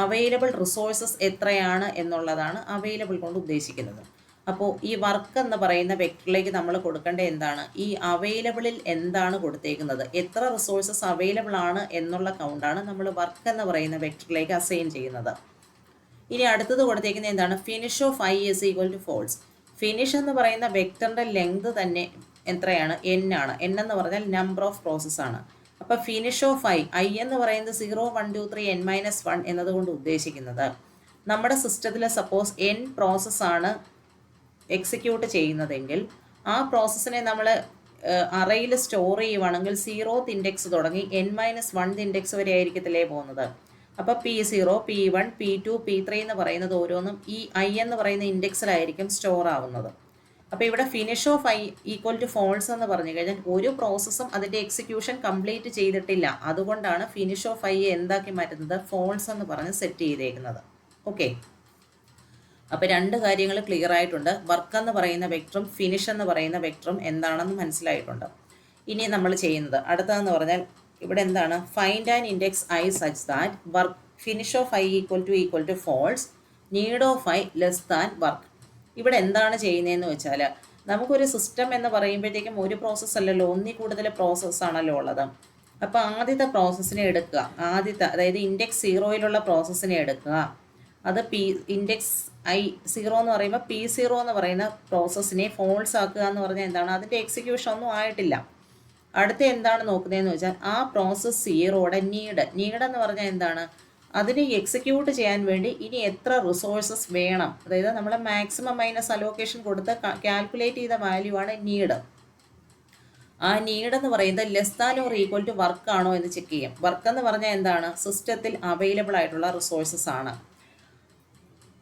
അവൈലബിൾ റിസോഴ്സസ് എത്രയാണ് എന്നുള്ളതാണ് അവൈലബിൾ കൊണ്ട് ഉദ്ദേശിക്കുന്നത്. അപ്പോൾ ഈ വർക്ക് എന്ന് പറയുന്ന വെക്ടറിലേക്ക് നമ്മൾ കൊടുക്കേണ്ട എന്താണ്? ഈ അവൈലബിളിൽ എന്താണ് കൊടുത്തേക്കുന്നത്, എത്ര റിസോഴ്സസ് അവൈലബിൾ ആണ് എന്നുള്ള കൗണ്ടാണ് നമ്മൾ വർക്ക് എന്ന് പറയുന്ന വെക്ടറിലേക്ക് അസൈൻ ചെയ്യുന്നത്. ഇനി അടുത്തത് കൊടുത്തേക്കുന്നത് എന്താണ്? Finish of i is equal to false. Finish എന്ന് പറയുന്ന വെക്ടറിൻ്റെ ലെങ്ത് തന്നെ എത്രയാണ്? n ആണ്. n എന്ന് പറഞ്ഞാൽ നമ്പർ ഓഫ് പ്രോസസ് ആണ്. അപ്പോൾ ഫിനിഷ് ഓഫ് ഐ എന്ന് പറയുന്നത് 0 1 2 3 n-1 എന്നതുകൊണ്ട് ഉദ്ദേശിക്കുന്നത് നമ്മുടെ സിസ്റ്റത്തിൽ സപ്പോസ് n പ്രോസസ്സാണ് എക്സിക്യൂട്ട് ചെയ്യുന്നതെങ്കിൽ ആ പ്രോസസ്സിനെ നമ്മൾ അറയിൽ സ്റ്റോർ ചെയ്യുവാണെങ്കിൽ 0th ഇൻഡെക്സ് തുടങ്ങി n-1 ഇൻഡെക്സ് വരെ ആയിരിക്കത്തില്ലേ പോകുന്നത്. അപ്പോൾ P0 P1 P2 P3 എന്ന് പറയുന്നത് ഓരോന്നും ഈ ഐ എന്ന് പറയുന്ന ഇൻഡെക്സിലായിരിക്കും സ്റ്റോർ ആവുന്നത്. അപ്പോൾ ഇവിടെ finish of i equal to false എന്ന് പറഞ്ഞു കഴിഞ്ഞാൽ ഒരു പ്രോസസ്സും അതിൻ്റെ എക്സിക്യൂഷൻ കംപ്ലീറ്റ് ചെയ്തിട്ടില്ല. അതുകൊണ്ടാണ് ഫിനിഷ് ഓഫ് ഐ എന്താക്കി മാറ്റുന്നത്? ഫോൾസ് എന്ന് പറഞ്ഞ് സെറ്റ് ചെയ്തേക്കുന്നത്. ഓക്കെ, അപ്പോൾ രണ്ട് കാര്യങ്ങൾ ക്ലിയർ ആയിട്ടുണ്ട്. വർക്ക് എന്ന് പറയുന്ന വെക്ടറും ഫിനിഷ് എന്ന് പറയുന്ന വെക്ടറും എന്താണെന്ന് മനസ്സിലായിട്ടുണ്ട്. ഇനി നമ്മൾ ചെയ്യുന്നത് അടുത്തതെന്ന് പറഞ്ഞാൽ ഇവിടെ എന്താണ്? Find an index i such that work finish of i equal to false, need of i less than work. ഇവിടെ എന്താണ് ചെയ്യുന്നതെന്ന് വെച്ചാൽ നമുക്കൊരു സിസ്റ്റം എന്ന് പറയുമ്പോഴത്തേക്കും ഒരു പ്രോസസ്സ് അല്ലല്ലോ, ഒന്നിൽ കൂടുതൽ പ്രോസസ്സാണല്ലോ ഉള്ളത്. അപ്പോൾ ആദ്യത്തെ പ്രോസസ്സിനെ എടുക്കുക, അതായത് ഇൻഡെക്സ് 0യിലുള്ള പ്രോസസ്സിനെ എടുക്കുക. അത് ഇൻഡെക്സ് ഐ 0 എന്ന് പറയുമ്പോൾ P0 എന്ന് പറയുന്ന പ്രോസസ്സിനെ ഫോൾസ് ആക്കുക എന്ന് പറഞ്ഞാൽ എന്താണ്? അതിൻ്റെ എക്സിക്യൂഷൻ ഒന്നും ആയിട്ടില്ല. അടുത്ത എന്താണ് നോക്കുന്നതെന്ന് വെച്ചാൽ ആ പ്രോസസ്സ് 0യുടെ നീഡ് എന്ന് പറഞ്ഞാൽ എന്താണ്? അതിന് എക്സിക്യൂട്ട് ചെയ്യാൻ വേണ്ടി ഇനി എത്ര റിസോഴ്സസ് വേണം, അതായത് നമ്മൾ മാക്സിമം മൈനസ് അലോക്കേഷൻ കൊടുത്ത് കാൽക്കുലേറ്റ് ചെയ്ത വാല്യൂ ആണ് നീഡ്. ആ നീഡ് എന്ന് പറയുന്നത് less than or equal to work ആണോ എന്ന് ചെക്ക് ചെയ്യും. വർക്ക് എന്ന് പറഞ്ഞാൽ എന്താണ്? സിസ്റ്റത്തിൽ അവൈലബിൾ ആയിട്ടുള്ള റിസോഴ്സസ് ആണ്.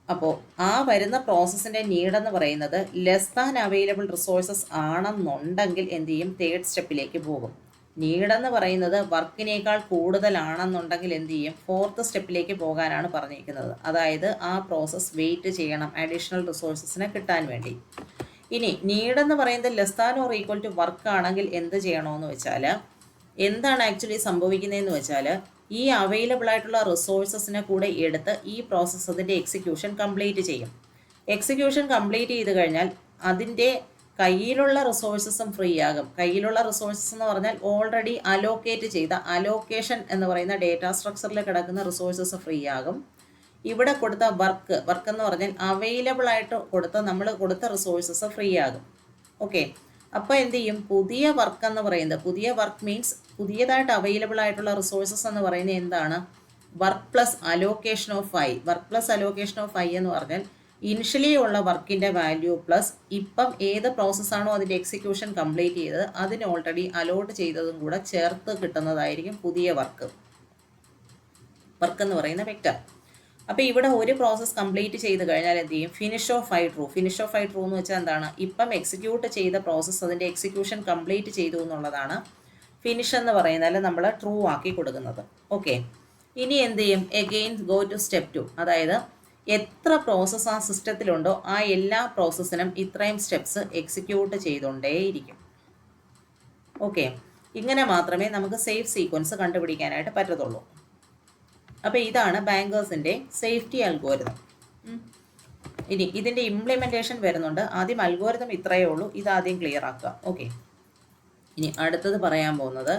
അപ്പോൾ ആ വരുന്ന പ്രോസസ്സിൻ്റെ നീഡ് എന്ന് പറയുന്നത് ലെസ് ദാൻ അവൈലബിൾ റിസോഴ്സസ് ആണെന്നുണ്ടെങ്കിൽ എന്ത് ചെയ്യും? തേർഡ് സ്റ്റെപ്പിലേക്ക് പോകും. നീഡെന്ന് പറയുന്നത് വർക്കിനേക്കാൾ കൂടുതലാണെന്നുണ്ടെങ്കിൽ എന്ത് ചെയ്യും? ഫോർത്ത് സ്റ്റെപ്പിലേക്ക് പോകാനാണ് പറഞ്ഞിരിക്കുന്നത്. അതായത് ആ പ്രോസസ്സ് വെയിറ്റ് ചെയ്യണം അഡീഷണൽ റിസോഴ്സസിനെ കിട്ടാൻ വേണ്ടി. ഇനി നീഡെന്ന് പറയുന്നത് less than or equal to work ആണെങ്കിൽ എന്ത് ചെയ്യണമെന്ന് വെച്ചാൽ എന്താണ് ആക്ച്വലി സംഭവിക്കുന്നതെന്ന് വെച്ചാൽ ഈ അവൈലബിൾ ആയിട്ടുള്ള റിസോഴ്സസിനെ കൂടെ എടുത്ത് ഈ പ്രോസസ്സ് അതിൻ്റെ എക്സിക്യൂഷൻ കംപ്ലീറ്റ് ചെയ്യും. എക്സിക്യൂഷൻ കംപ്ലീറ്റ് ചെയ്ത് കഴിഞ്ഞാൽ അതിൻ്റെ കയ്യിലുള്ള റിസോഴ്സസും ഫ്രീ ആകും. കയ്യിലുള്ള റിസോഴ്സസ് എന്ന് പറഞ്ഞാൽ ഓൾറെഡി അലോക്കേറ്റ് ചെയ്ത അലോക്കേഷൻ എന്ന് പറയുന്ന ഡേറ്റാ സ്ട്രക്ചറിൽ കിടക്കുന്ന റിസോഴ്സസ് ഫ്രീ ആകും. ഇവിടെ കൊടുത്ത വർക്ക് എന്ന് പറഞ്ഞാൽ അവൈലബിൾ ആയിട്ട് നമ്മൾ കൊടുത്ത റിസോഴ്സസ് ഫ്രീ ആകും. ഓക്കെ, അപ്പോൾ എന്ത് ചെയ്യും? പുതിയ വർക്ക് എന്ന് പറയുന്നത്, പുതിയ വർക്ക് മീൻസ് പുതിയതായിട്ട് അവൈലബിൾ ആയിട്ടുള്ള റിസോഴ്സസ് എന്ന് പറയുന്നത് എന്താണ്? Work plus allocation of I. Work plus allocation of I എന്ന് പറഞ്ഞാൽ ഇനിഷ്യലി ഉള്ള വർക്കിൻ്റെ വാല്യൂ പ്ലസ് ഇപ്പം ഏത് പ്രോസസ്സാണോ അതിൻ്റെ എക്സിക്യൂഷൻ കംപ്ലീറ്റ് ചെയ്തത് അതിന് ഓൾറെഡി അലോട്ട് ചെയ്തതും കൂടെ ചേർത്ത് കിട്ടുന്നതായിരിക്കും പുതിയ വർക്ക് എന്ന് പറയുന്ന വെക്ടർ. അപ്പോൾ ഇവിടെ ഒരു പ്രോസസ്സ് കംപ്ലീറ്റ് ചെയ്ത് കഴിഞ്ഞാൽ എന്ത് ചെയ്യും? Finish of I true. Finish of I true എന്ന് വെച്ചാൽ എന്താണ്? ഇപ്പം എക്സിക്യൂട്ട് ചെയ്ത പ്രോസസ്സ് അതിൻ്റെ എക്സിക്യൂഷൻ കംപ്ലീറ്റ് ചെയ്തു എന്നുള്ളതാണ് ഫിനിഷ് എന്ന് പറയുന്നത് നമ്മൾ ട്രൂ ആക്കി കൊടുക്കുന്നത്. ഓക്കെ, ഇനി എന്ത് ചെയ്യും? Again go to step 2. അതായത് എത്ര പ്രോസസ്സ് ആ സിസ്റ്റത്തിലുണ്ടോ ആ എല്ലാ പ്രോസസ്സിനും ഇത്രയും സ്റ്റെപ്സ് എക്സിക്യൂട്ട് ചെയ്തുകൊണ്ടേയിരിക്കും. ഓക്കെ, ഇങ്ങനെ മാത്രമേ നമുക്ക് സേഫ് സീക്വൻസ് കണ്ടുപിടിക്കാനായിട്ട് പറ്റത്തുള്ളൂ. അപ്പോൾ ഇതാണ് ബാങ്കേഴ്സിൻ്റെ സേഫ്റ്റി അൽഗോരിതം. ഇനി ഇതിൻ്റെ ഇംപ്ലിമെൻറ്റേഷൻ വരുന്നുണ്ട്. ആദ്യം അൽഗോരിതം ഇത്രയേ ഉള്ളൂ, ഇതാദ്യം ക്ലിയർ ആക്കുക. ഓക്കെ, ഇനി അടുത്തത് പറയാൻ പോകുന്നത്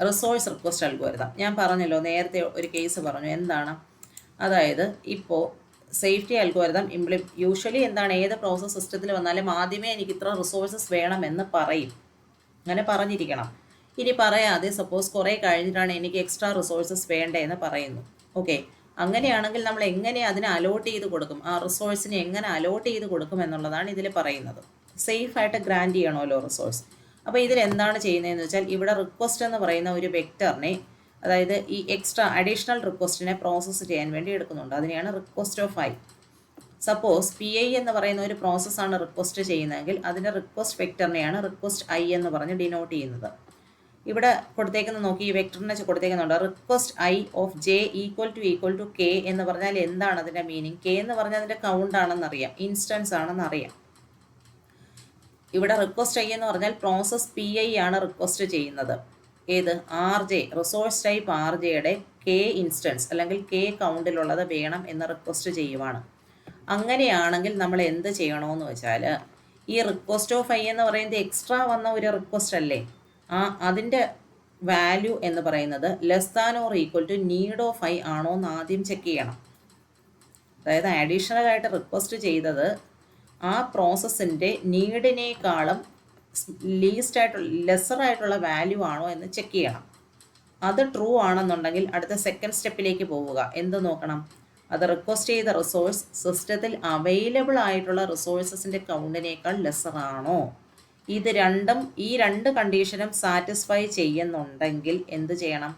റിസോഴ്സ് റിക്വസ്റ്റ് അൽഗോരിതം. ഞാൻ പറഞ്ഞല്ലോ, നേരത്തെ ഒരു കേസ് പറഞ്ഞു. എന്താണ്? അതായത് ഇപ്പോൾ സേഫ്റ്റി അൽഗോരിതം യൂഷ്വലി എന്താണ്? ഏത് പ്രോസസ് സിസ്റ്റത്തിൽ വന്നാലും ആദ്യമേ എനിക്ക് ഇത്ര റിസോഴ്സസ് വേണമെന്ന് പറയും. അങ്ങനെ പറഞ്ഞിരിക്കണം. ഇനി പറയാതെ സപ്പോസ് കുറേ കഴിഞ്ഞിട്ടാണ് എനിക്ക് എക്സ്ട്രാ റിസോഴ്സസ് വേണ്ടതെന്ന് പറയുന്നു. ഓക്കെ, അങ്ങനെയാണെങ്കിൽ നമ്മൾ എങ്ങനെ അതിനെ അലോട്ട് ചെയ്ത് കൊടുക്കും, ആ റിസോഴ്സിനെ എങ്ങനെ അലോട്ട് ചെയ്ത് കൊടുക്കും എന്നുള്ളതാണ് ഇതിൽ പറയുന്നത്. സേഫായിട്ട് ഗ്രാൻഡ് ചെയ്യണമല്ലോ റിസോഴ്സ്. അപ്പോൾ ഇതിലെന്താണ് ചെയ്യുന്നതെന്ന് വെച്ചാൽ ഇവിടെ റിക്വസ്റ്റ് എന്ന് പറയുന്ന ഒരു വെക്ടറിനെ, അതായത് ഈ എക്സ്ട്രാ അഡീഷണൽ റിക്വസ്റ്റിനെ പ്രോസസ്സ് ചെയ്യാൻ വേണ്ടി എടുക്കുന്നുണ്ട്. അതിനെയാണ് request of I. Suppose P I എന്ന് പറയുന്ന ഒരു പ്രോസസ്സാണ് റിക്വസ്റ്റ് ചെയ്യുന്നതെങ്കിൽ അതിൻ്റെ റിക്വസ്റ്റ് വെക്ടറിനെയാണ് റിക്വസ്റ്റ് ഐ എന്ന് പറഞ്ഞ് ഡിനോട്ട് ചെയ്യുന്നത്. ഇവിടെ കൊടുത്തേക്കുന്ന നോക്കി, ഈ വെക്ടറിനെ കൊടുത്തേക്കുന്നുണ്ട് request I of J equal to K എന്ന് പറഞ്ഞാൽ എന്താണ് അതിൻ്റെ മീനിങ്? കെ എന്ന് പറഞ്ഞാൽ അതിൻ്റെ കൗണ്ട് ആണെന്നറിയാം, ഇൻസ്റ്റൻസ് ആണെന്നറിയാം. ഇവിടെ റിക്വസ്റ്റ് ഐ എന്ന് പറഞ്ഞാൽ പ്രോസസ് പി ഐ ആണ് റിക്വസ്റ്റ് ചെയ്യുന്നത്. ഏത്? R J, resource type R ജെയുടെ കെ ഇൻസ്റ്റൻസ് അല്ലെങ്കിൽ കെ കൗണ്ടിലുള്ളത് വേണം എന്ന് റിക്വസ്റ്റ് ചെയ്യുവാണ്. അങ്ങനെയാണെങ്കിൽ നമ്മൾ എന്ത് ചെയ്യണമെന്ന് വെച്ചാൽ, ഈ റിക്വസ്റ്റ് ഓഫ് ഐ എന്ന് പറയുന്നത് എക്സ്ട്രാ വന്ന ഒരു റിക്വസ്റ്റ് അല്ലേ, അതിൻ്റെ വാല്യൂ എന്ന് പറയുന്നത് less than or equal to need of i ആണോ എന്ന് ആദ്യം ചെക്ക് ചെയ്യണം. അതായത് അഡീഷണൽ ആയിട്ട് റിക്വസ്റ്റ് ചെയ്തത് ആ പ്രോസസ്സിൻ്റെ നീഡിനേക്കാളും ലെസ്സർ ആയിട്ടുള്ള വാല്യൂ ആണോ എന്ന് ചെക്ക് ചെയ്യണം. അത് ട്രൂ ആണെന്നുണ്ടെങ്കിൽ അടുത്ത സെക്കൻഡ് സ്റ്റെപ്പിലേക്ക് പോവുക. എന്ത് നോക്കണം? അത് റിക്വസ്റ്റ് ചെയ്ത റിസോഴ്സ് സിസ്റ്റത്തിൽ അവൈലബിൾ ആയിട്ടുള്ള റിസോഴ്സസിൻ്റെ കൗണ്ടിനേക്കാൾ ലെസ്സർ ആണോ? ഈ രണ്ട് കണ്ടീഷനും സാറ്റിസ്ഫൈ ചെയ്യുന്നുണ്ടെങ്കിൽ എന്ത് ചെയ്യണം?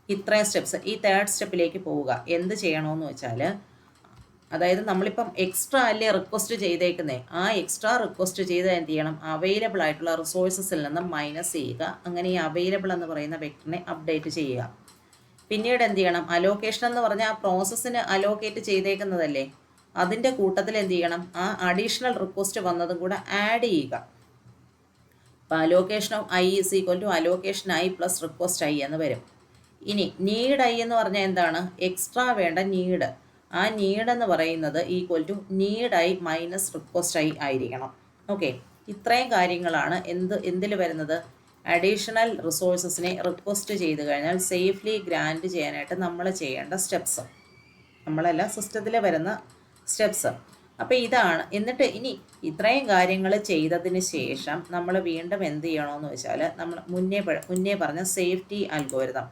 ഇത്രയും സ്റ്റെപ്സ്, ഈ തേർഡ് സ്റ്റെപ്പിലേക്ക് പോവുക. എന്ത് ചെയ്യണമെന്ന് വെച്ചാൽ, അതായത് നമ്മളിപ്പം എക്സ്ട്രാ അല്ലേ റിക്വസ്റ്റ് ചെയ്തേക്കുന്നേ, ആ എക്സ്ട്രാ റിക്വസ്റ്റ് ചെയ്ത് എന്ത് ചെയ്യണം? അവൈലബിൾ ആയിട്ടുള്ള റിസോഴ്സസിൽ നിന്ന് മൈനസ് ചെയ്യുക. അങ്ങനെ ഈ അവൈലബിൾ എന്ന് പറയുന്ന വെക്ടറിനെ അപ്ഡേറ്റ് ചെയ്യുക. പിന്നീട് എന്ത് ചെയ്യണം? അലോക്കേഷൻ എന്ന് പറഞ്ഞാൽ ആ പ്രോസസ്സിന് അലോക്കേറ്റ് ചെയ്തേക്കുന്നതല്ലേ, അതിൻ്റെ കൂട്ടത്തിൽ എന്ത് ചെയ്യണം? ആ അഡീഷണൽ റിക്വസ്റ്റ് വന്നതും കൂടെ ആഡ് ചെയ്യുക. അപ്പോൾ allocation of i is equal to allocation i plus request I എന്ന് വരും. ഇനി നീഡ് ഐ എന്ന് പറഞ്ഞാൽ എന്താണ്? എക്സ്ട്രാ വേണ്ട നീഡ്. ആ നീഡ് എന്ന് പറയുന്നത് equal to need i minus request i ആയിരിക്കണം. ഓക്കെ, ഇത്രയും കാര്യങ്ങളാണ് എന്തിൽ വരുന്നത്? അഡീഷണൽ റിസോഴ്സസിനെ റിക്വസ്റ്റ് ചെയ്ത് കഴിഞ്ഞാൽ സേഫ്ലി ഗ്രാൻഡ് ചെയ്യാനായിട്ട് നമ്മൾ ചെയ്യേണ്ട സ്റ്റെപ്സ്, നമ്മളല്ല സിസ്റ്റത്തിൽ വരുന്ന സ്റ്റെപ്സ്. അപ്പോൾ ഇതാണ്. എന്നിട്ട് ഇനി ഇത്രയും കാര്യങ്ങൾ ചെയ്തതിന് ശേഷം നമ്മൾ വീണ്ടും എന്ത് ചെയ്യണമെന്ന് വെച്ചാൽ, നമ്മൾ മുന്നേ പറഞ്ഞ സേഫ്റ്റി അൽഗോരിതം,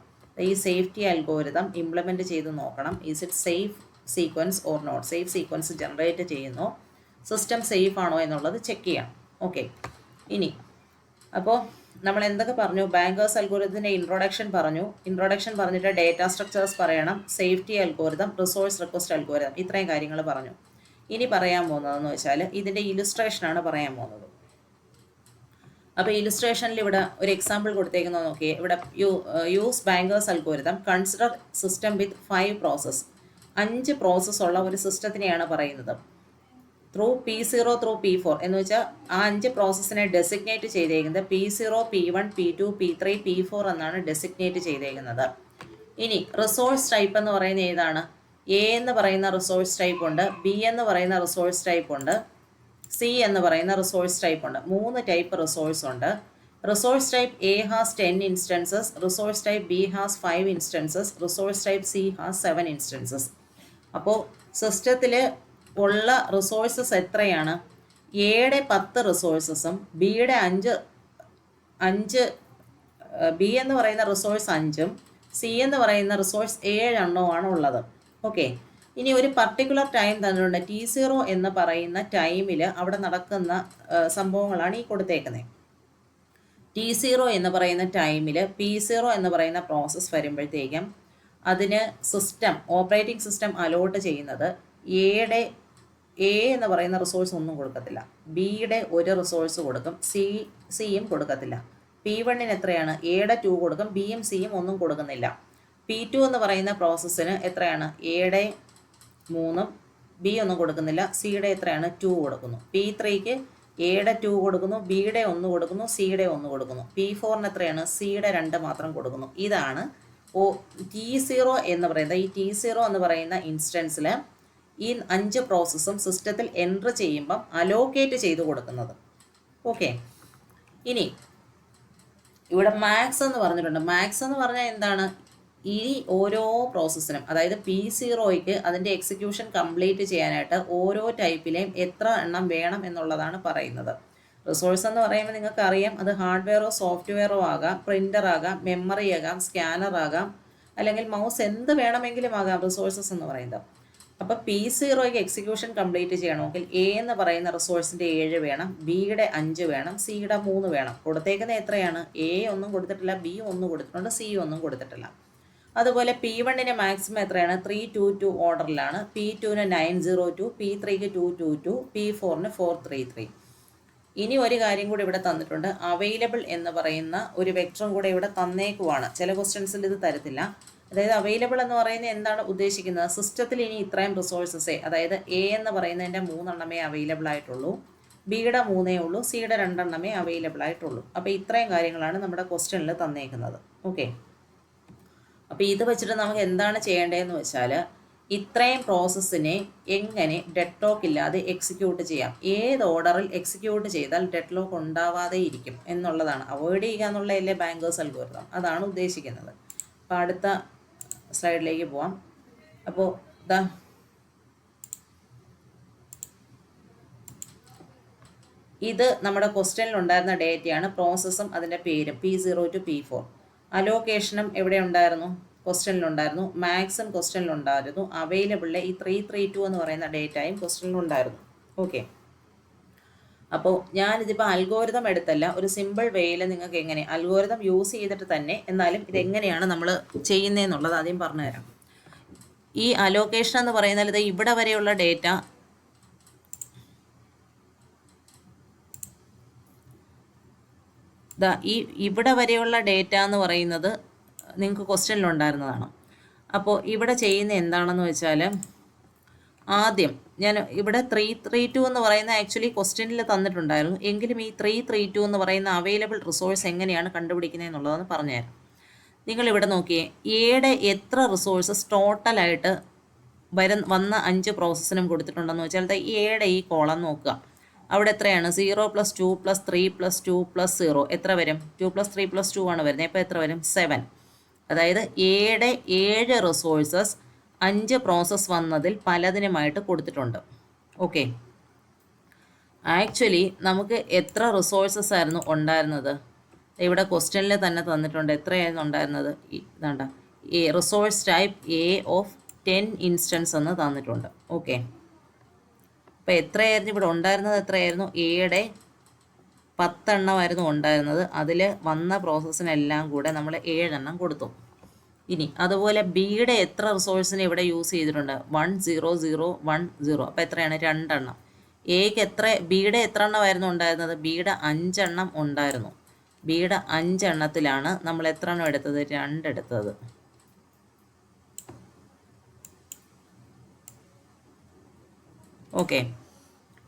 ഈ സേഫ്റ്റി അൽഗോരിതം ഇംപ്ലിമെൻറ്റ് ചെയ്ത് നോക്കണം. Is it safe sequence or not? Safe sequence generate ചെയ്യുന്നു, സിസ്റ്റം സേഫ് ആണോ എന്നുള്ളത് ചെക്ക് ചെയ്യാം. ഓക്കെ, ഇനി അപ്പോൾ നമ്മൾ എന്തൊക്കെ പറഞ്ഞു? ബാങ്കേഴ്സ് അൽഗോരിതത്തിൻ്റെ ഇൻട്രൊഡക്ഷൻ പറഞ്ഞിട്ട് ഡേറ്റ സ്ട്രക്ചേഴ്സ് പറയണം, safety algorithm, resource request algorithm, ഇത്രയും കാര്യങ്ങൾ പറഞ്ഞു. ഇനി പറയാൻ പോകുന്നതെന്ന് വെച്ചാൽ ഇതിൻ്റെ ഇലുസ്ട്രേഷനാണ് പറയാൻ പോകുന്നത്. അപ്പോൾ ഇലുസ്ട്രേഷനിൽ ഇവിടെ ഒരു എക്സാമ്പിൾ കൊടുത്തേക്കുന്നത് നോക്കിയേ. ഇവിടെ use bankers algorithm, consider system വിത്ത് 5 പ്രോസസ്, 5 പ്രോസസ്സ് ഉള്ള ഒരു സിസ്റ്റത്തിനെയാണ് പറയുന്നത്. ത്രൂ P0 ത്രൂ P4 എന്ന് വെച്ചാൽ ആ 5 പ്രോസസ്സിനെ ഡെസിഗ്നേറ്റ് ചെയ്തേക്കുന്നത് P0, P1, P2, P3, P4 എന്നാണ് ഡെസിഗ്നേറ്റ് ചെയ്തേക്കുന്നത്. ഇനി റിസോഴ്സ് ടൈപ്പ് എന്ന് പറയുന്നത് ഏതാണ്? എ എന്ന് പറയുന്ന റിസോഴ്സ് ടൈപ്പ് ഉണ്ട്, ബി എന്ന് പറയുന്ന റിസോഴ്സ് ടൈപ്പ് ഉണ്ട്, സി എന്ന് പറയുന്ന റിസോഴ്സ് ടൈപ്പ് ഉണ്ട്. 3 ടൈപ്പ് റിസോഴ്സ് ഉണ്ട്. Resource type A has 10 instances, resource type B has 5 instances, resource type C has 7 instances. അപ്പോൾ സിസ്റ്റത്തിൽ ഉള്ള റിസോഴ്സസ് എത്രയാണ്? എയുടെ 10 റിസോഴ്സസും ബിയുടെ 5 ബി എന്ന് പറയുന്ന റിസോഴ്സ് 5ഉം സി എന്ന് പറയുന്ന റിസോഴ്സ് 7 എണ്ണവുമാണ് ഉള്ളത്. ഓക്കെ, ഇനി ഒരു പർട്ടിക്കുലർ ടൈം തന്നിട്ടുണ്ട്. T0 എന്ന് പറയുന്ന ടൈമിൽ അവിടെ നടക്കുന്ന സംഭവങ്ങളാണ് ഈ കൊടുത്തേക്കുന്നത്. T0 എന്ന് പറയുന്ന ടൈമിൽ P0 എന്ന് പറയുന്ന പ്രോസസ്സ് വരുമ്പോഴത്തേക്കും അതിന് ഓപ്പറേറ്റിംഗ് സിസ്റ്റം അലോട്ട് ചെയ്യുന്നത് എ എന്ന് പറയുന്ന റിസോഴ്സ് ഒന്നും കൊടുക്കത്തില്ല, ബിയുടെ ഒരു റിസോഴ്സ് കൊടുക്കും, സിയും കൊടുക്കത്തില്ല. P1 എത്രയാണ്? എയുടെ 2 കൊടുക്കും, ബിയും സിയും ഒന്നും കൊടുക്കുന്നില്ല. P2 എന്ന് പറയുന്ന പ്രോസസ്സിന് എത്രയാണ്? എയുടെ 3ഉം ബി ഒന്നും കൊടുക്കുന്നില്ല, സിയുടെ എത്രയാണ്? 2 കൊടുക്കുന്നു. P3ക്ക് എയുടെ 2 കൊടുക്കുന്നു, ബിയുടെ 1 കൊടുക്കുന്നു, സിയുടെ 1 കൊടുക്കുന്നു. P4 എത്രയാണ്? സിയുടെ 2 മാത്രം കൊടുക്കുന്നു. ഇതാണ് T0 എന്ന് പറയുന്നത്. ഈ T0 എന്ന് പറയുന്ന ഇൻസ്റ്റൻസിൽ ഈ 5 പ്രോസസ്സും സിസ്റ്റത്തിൽ എൻറ്റർ ചെയ്യുമ്പം അലോക്കേറ്റ് ചെയ്ത് കൊടുക്കുന്നത്. ഓക്കെ, ഇനി ഇവിടെ മാക്സ് എന്ന് പറഞ്ഞിട്ടുണ്ട്. മാക്സ് എന്ന് പറഞ്ഞാൽ എന്താണ്? ഈ ഓരോ പ്രോസസ്സിനും, അതായത് P0ക്ക് അതിൻ്റെ എക്സിക്യൂഷൻ കംപ്ലീറ്റ് ചെയ്യാനായിട്ട് ഓരോ ടൈപ്പിലെയും എത്ര എണ്ണം വേണം എന്നുള്ളതാണ് പറയുന്നത്. റിസോഴ്സ് എന്ന് പറയുമ്പോൾ നിങ്ങൾക്ക് അറിയാം, അത് ഹാർഡ്വെയറോ സോഫ്റ്റ്വെയറോ ആകാം, പ്രിൻ്റർ ആകാം, മെമ്മറി ആകാം, സ്കാനർ ആകാം, അല്ലെങ്കിൽ മൗസ്, എന്ത് വേണമെങ്കിലും ആകാം റിസോഴ്സസ് എന്ന് പറയുന്നത്. അപ്പോൾ P0ക്ക് എക്സിക്യൂഷൻ കംപ്ലീറ്റ് ചെയ്യണമെങ്കിൽ എ എന്ന് പറയുന്ന റിസോഴ്സിൻ്റെ 7 വേണം, ബിയുടെ 5 വേണം, സിയുടെ 3 വേണം. കൊടുത്തേക്കുന്നത് എത്രയാണ്? എ ഒന്നും കൊടുത്തിട്ടില്ല, ബി ഒന്നും കൊടുത്തിട്ടുണ്ട്, സി ഒന്നും കൊടുത്തിട്ടില്ല. അതുപോലെ P1ന് മാക്സിമം എത്രയാണ്? 322 ഓർഡറിലാണ്, P2ന് 902, P3ക്ക് 222, P4ന് 433. ഇനി ഒരു കാര്യം കൂടി ഇവിടെ തന്നിട്ടുണ്ട്, അവൈലബിൾ എന്ന് പറയുന്ന ഒരു വെക്ടറും കൂടെ ഇവിടെ തന്നേക്കുവാണ്. ചില ക്വസ്റ്റ്യൻസിൽ ഇത് തരത്തില്ല. അതായത് അവൈലബിൾ എന്ന് പറയുന്നത് എന്താണ് ഉദ്ദേശിക്കുന്നത്? സിസ്റ്റത്തിൽ ഇനി ഇത്രയും റിസോഴ്സസേ, അതായത് എ എന്ന് പറയുന്നതിൻ്റെ 3 എണ്ണമേ അവൈലബിൾ ആയിട്ടുള്ളൂ, ബിയുടെ 3 ഉള്ളൂ, സിയുടെ 2 എണ്ണമേ അവൈലബിൾ ആയിട്ടുള്ളൂ. അപ്പോൾ ഇത്രയും കാര്യങ്ങളാണ് നമ്മുടെ ക്വസ്റ്റ്യനിൽ തന്നേക്കുന്നത്. ഓക്കെ, അപ്പോൾ ഇത് വെച്ചിട്ട് നമുക്ക് എന്താണ് ചെയ്യേണ്ടതെന്ന് വെച്ചാൽ, ഇത്രയും പ്രോസസ്സിനെ എങ്ങനെ ഡെഡ് ലോക്ക് ഇല്ലാതെ എക്സിക്യൂട്ട് ചെയ്യാം, ഏത് ഓർഡറിൽ എക്സിക്യൂട്ട് ചെയ്താൽ ഡെഡ് ലോക്ക് ഉണ്ടാവാതെ ഇരിക്കും എന്നുള്ളതാണ്. അവോയ്ഡ് ചെയ്യുക എന്നുള്ളതല്ലേ ബാങ്കേഴ്സ് അൽഗോരിതം, അതാണ് ഉദ്ദേശിക്കുന്നത്. അപ്പോൾ അടുത്ത സ്ലൈഡിലേക്ക് പോവാം. അപ്പോൾ ഇത് നമ്മുടെ ക്വസ്റ്റ്യനിൽ ഉണ്ടായിരുന്ന ഡേറ്റയാണ്, പ്രോസസ്സും അതിൻ്റെ പേരും P0 to P4. അലോക്കേഷനും എവിടെ ഉണ്ടായിരുന്നു? ക്വസ്റ്റ്യനിലുണ്ടായിരുന്നു. മാക്സും ക്വസ്റ്റ്യനിലുണ്ടായിരുന്നു. അവൈലബിളിലെ ഈ 332 എന്ന് പറയുന്ന ഡേറ്റയും ക്വസ്റ്റ്യനിലുണ്ടായിരുന്നു. ഓക്കെ, അപ്പോൾ ഞാനിതിപ്പോൾ അൽഗോരിതം എടുത്തല്ല, ഒരു സിമ്പിൾ വേയിൽ നിങ്ങൾക്ക് എങ്ങനെ അൽഗോരിതം യൂസ് ചെയ്തിട്ട് തന്നെ എന്നാലും ഇതെങ്ങനെയാണ് നമ്മൾ ചെയ്യുന്നതെന്നുള്ളത് ആദ്യം പറഞ്ഞുതരാം. ഈ അലോക്കേഷൻ എന്ന് പറയുന്നത് ഇത് ഇവിടെ വരെയുള്ള ഡേറ്റ ഇവിടെ വരെയുള്ള ഡേറ്റ എന്ന് പറയുന്നത് നിങ്ങൾക്ക് ക്വസ്റ്റ്യനിലുണ്ടായിരുന്നതാണ്. അപ്പോൾ ഇവിടെ ചെയ്യുന്ന എന്താണെന്ന് വെച്ചാൽ, ആദ്യം ഞാൻ ഇവിടെ 332 എന്ന് പറയുന്ന ആക്ച്വലി ക്വസ്റ്റ്യനിൽ തന്നിട്ടുണ്ടായിരുന്നു, എങ്കിലും ഈ 332 എന്ന് പറയുന്ന അവൈലബിൾ റിസോഴ്സ് എങ്ങനെയാണ് കണ്ടുപിടിക്കുന്നത് എന്നുള്ളതെന്ന് പറഞ്ഞുതരാം. നിങ്ങളിവിടെ നോക്കിയേ, എയുടെ എത്ര റിസോഴ്സസ് ടോട്ടലായിട്ട് വന്ന 5 പ്രോസസ്സിനും കൊടുത്തിട്ടുണ്ടെന്ന് വെച്ചാൽ എയുടെ ഈ കോളം നോക്കുക. അവിടെ എത്രയാണ്? 0 + 2 + 3 + 2 + 0 എത്ര വരും? 2 + 3 + 2 ആണ് വരുന്നത്. ഇപ്പോൾ എത്ര വരും? 7. അതായത് എയുടെ 7 റിസോഴ്സസ് 5 പ്രോസസ്സ് വന്നതിൽ പലതിനുമായിട്ട് കൊടുത്തിട്ടുണ്ട്. ഓക്കെ, ആക്ച്വലി നമുക്ക് എത്ര റിസോഴ്സസ് ആയിരുന്നു ഉണ്ടായിരുന്നത്? ഇവിടെ ക്വസ്റ്റ്യനിൽ തന്നെ തന്നിട്ടുണ്ട്. എത്രയായിരുന്നു ഉണ്ടായിരുന്നത്? ഇതാണ്ട, ഈ resource type A of 10 instance എന്ന് തന്നിട്ടുണ്ട്. ഓക്കെ, അപ്പോൾ എത്രയായിരുന്നു ഇവിടെ ഉണ്ടായിരുന്നത്? എത്രയായിരുന്നു? എയുടെ 10 എണ്ണമായിരുന്നു ഉണ്ടായിരുന്നത്. അതിൽ വന്ന പ്രോസസ്സിനെല്ലാം കൂടെ നമ്മൾ 7 എണ്ണം കൊടുത്തു. ഇനി അതുപോലെ ബിയുടെ എത്ര റിസോഴ്സിന് ഇവിടെ യൂസ് ചെയ്തിട്ടുണ്ട്? 1 0 0 1 0. അപ്പോൾ എത്രയാണ്? 2 എണ്ണം. ബിയുടെ എത്ര എണ്ണമായിരുന്നു ഉണ്ടായിരുന്നത്? ബിയുടെ 5 എണ്ണം ഉണ്ടായിരുന്നു. ബിയുടെ 5 എണ്ണത്തിലാണ് നമ്മൾ എത്ര എണ്ണം എടുത്തത്? 2 എടുത്തത്. ഓക്കെ,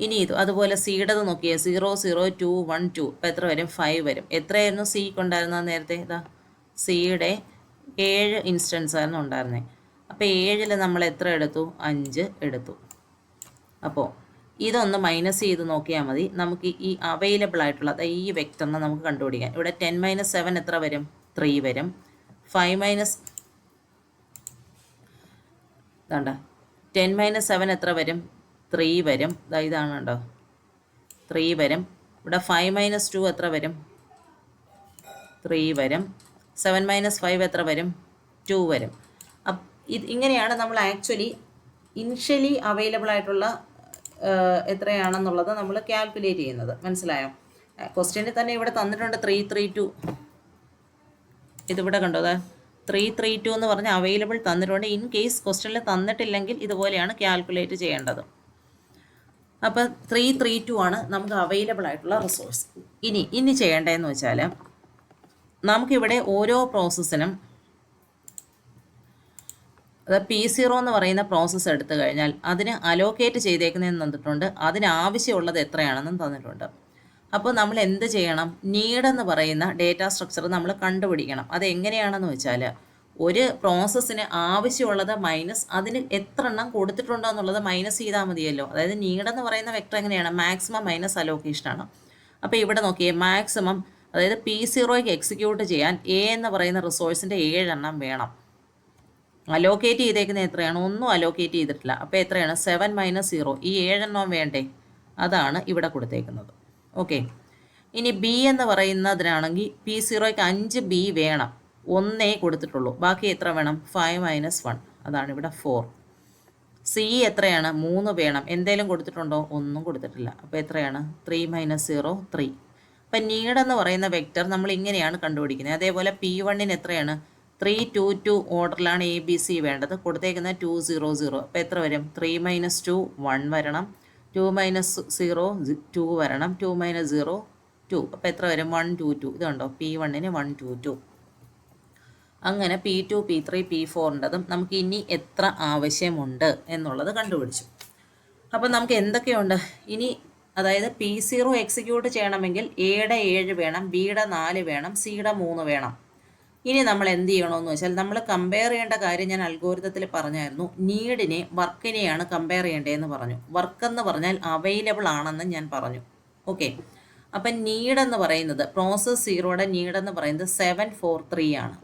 ഇനി ഇത് അതുപോലെ സിയുടേത് നോക്കിയേ, 0 0 2 1 2. അപ്പോൾ എത്ര വരും? 5 വരും. എത്രയായിരുന്നു സിക്ക് ഉണ്ടായിരുന്നത് നേരത്തെ? സിയുടെ 7 ഇൻസ്റ്റൻസ് ആയിരുന്നു ഉണ്ടായിരുന്നത്. അപ്പോൾ 7ൽ നമ്മൾ എത്ര എടുത്തു? 5 എടുത്തു. അപ്പോൾ ഇതൊന്ന് മൈനസ് ചെയ്ത് നോക്കിയാൽ മതി. നമുക്ക് ഈ അവൈലബിൾ ആയിട്ടുള്ള ഈ വെക്ടറിനെ നമുക്ക് കണ്ടുപിടിക്കാൻ. ഇവിടെ 10 - 7 എത്ര വരും? 3 വരും. 5 - 10 - 7 എത്ര വരും? 3 വരും. ഇതാണ് കേട്ടോ, 3 വരും. ഇവിടെ 5 - 2 എത്ര വരും? 3 വരും. 7 - 5 എത്ര വരും? 2 വരും. ഇങ്ങനെയാണ് നമ്മൾ ആക്ച്വലി ഇനിഷ്യലി അവൈലബിൾ ആയിട്ടുള്ള എത്രയാണെന്നുള്ളത് നമ്മൾ കാൽക്കുലേറ്റ് ചെയ്യുന്നത്. മനസ്സിലായോ? ക്വസ്റ്റ്യനിൽ തന്നെ ഇവിടെ തന്നിട്ടുണ്ട് 332. ഇതിവിടെ കണ്ടോ, 332 എന്ന് പറഞ്ഞ അവൈലബിൾ തന്നിട്ടുണ്ട്. ഇൻ കേസ് ക്വസ്റ്റ്യനിൽ തന്നിട്ടില്ലെങ്കിൽ ഇതുപോലെയാണ് കാൽക്കുലേറ്റ് ചെയ്യേണ്ടത്. അപ്പോൾ 332 ആണ് നമുക്ക് അവൈലബിൾ ആയിട്ടുള്ള റിസോഴ്സ്. ഇനി ചെയ്യേണ്ടതെന്ന് വെച്ചാൽ, നമുക്കിവിടെ ഓരോ പ്രോസസ്സിനും P0 എന്ന് പറയുന്ന പ്രോസസ്സ് എടുത്തു കഴിഞ്ഞാൽ അതിന് അലോക്കേറ്റ് ചെയ്തേക്കുന്നതെന്ന് തന്നിട്ടുണ്ട്, അതിനാവശ്യമുള്ളത് എത്രയാണെന്നും തന്നിട്ടുണ്ട്. അപ്പോൾ നമ്മൾ എന്ത് ചെയ്യണം? നീഡെന്ന് പറയുന്ന ഡേറ്റാ സ്ട്രക്ചർ നമ്മൾ കണ്ടുപിടിക്കണം. അത് എങ്ങനെയാണെന്ന് വെച്ചാൽ, ഒരു പ്രോസസ്സിന് ആവശ്യമുള്ളത് മൈനസ് അതിന് എത്ര എണ്ണം കൊടുത്തിട്ടുണ്ടോ എന്നുള്ളത് മൈനസ് ചെയ്താൽ മതിയല്ലോ. അതായത് നീഡെന്ന് പറയുന്ന വെക്ടർ എങ്ങനെയാണ്? മാക്സിമം മൈനസ് അലോക്കേഷനാണ്. അപ്പോൾ ഇവിടെ നോക്കിയേ, മാക്സിമം അതായത് P0ക്ക് എക്സിക്യൂട്ട് ചെയ്യാൻ എ എന്ന് പറയുന്ന റിസോഴ്സിൻ്റെ 7 എണ്ണം വേണം. അലോക്കേറ്റ് ചെയ്തേക്കുന്നത് എത്രയാണ്? ഒന്നും അലോക്കേറ്റ് ചെയ്തിട്ടില്ല. അപ്പോൾ എത്രയാണ്? 7 - 0. ഈ 7 എണ്ണം വേണ്ടേ? അതാണ് ഇവിടെ കൊടുത്തേക്കുന്നത്. ഓക്കെ, ഇനി ബി എന്ന് പറയുന്നതിനാണെങ്കിൽ P0ക്ക് 5 ബി വേണം. 1 കൊടുത്തിട്ടുള്ളൂ. ബാക്കി എത്ര വേണം? 5 - 1. അതാണ് ഇവിടെ 4. സി എത്രയാണ് 3 വേണം. എന്തേലും കൊടുത്തിട്ടുണ്ടോ? ഒന്നും കൊടുത്തിട്ടില്ല. അപ്പോൾ എത്രയാണ് 3 - 0 3. അപ്പം നീഡെന്ന് പറയുന്ന വെക്റ്റർ നമ്മൾ ഇങ്ങനെയാണ് കണ്ടുപിടിക്കുന്നത്. അതേപോലെ P1 എത്രയാണ് 3 2 2 ഓർഡറിലാണ് ABC വേണ്ടത്. കൊടുത്തേക്കുന്നത് 2 0 0. അപ്പോൾ എത്ര വരും? 3 - 2 1 വരണം. 2 - 0 2 വരണം. 2 - 0 2. അപ്പോൾ എത്ര വരും? 1 2 2. ഇതുണ്ടോ P1 1 2 2. അങ്ങനെ P2 P3 P4ൻ്റെതും നമുക്ക് ഇനി എത്ര ആവശ്യമുണ്ട് എന്നുള്ളത് കണ്ടുപിടിച്ചു. അപ്പം നമുക്ക് എന്തൊക്കെയുണ്ട് ഇനി? അതായത് P0 എക്സിക്യൂട്ട് ചെയ്യണമെങ്കിൽ എയുടെ 7 വേണം, ബിയുടെ 4 വേണം, സിയുടെ 3 വേണം. ഇനി നമ്മൾ എന്ത് ചെയ്യണമെന്ന് വെച്ചാൽ നമ്മൾ കമ്പയർ ചെയ്യേണ്ട കാര്യം ഞാൻ അൽഗോരിതത്തിൽ പറഞ്ഞായിരുന്നു. നീഡിനെ വർക്കിനെയാണ് കമ്പയർ ചെയ്യേണ്ടതെന്ന് പറഞ്ഞു. വർക്ക് എന്ന് പറഞ്ഞാൽ അവൈലബിൾ ആണെന്ന് ഞാൻ പറഞ്ഞു. ഓക്കെ, അപ്പം നീഡെന്ന് പറയുന്നത് പ്രോസസ് 0യുടെ നീഡെന്ന് പറയുന്നത് 743 ആണ്.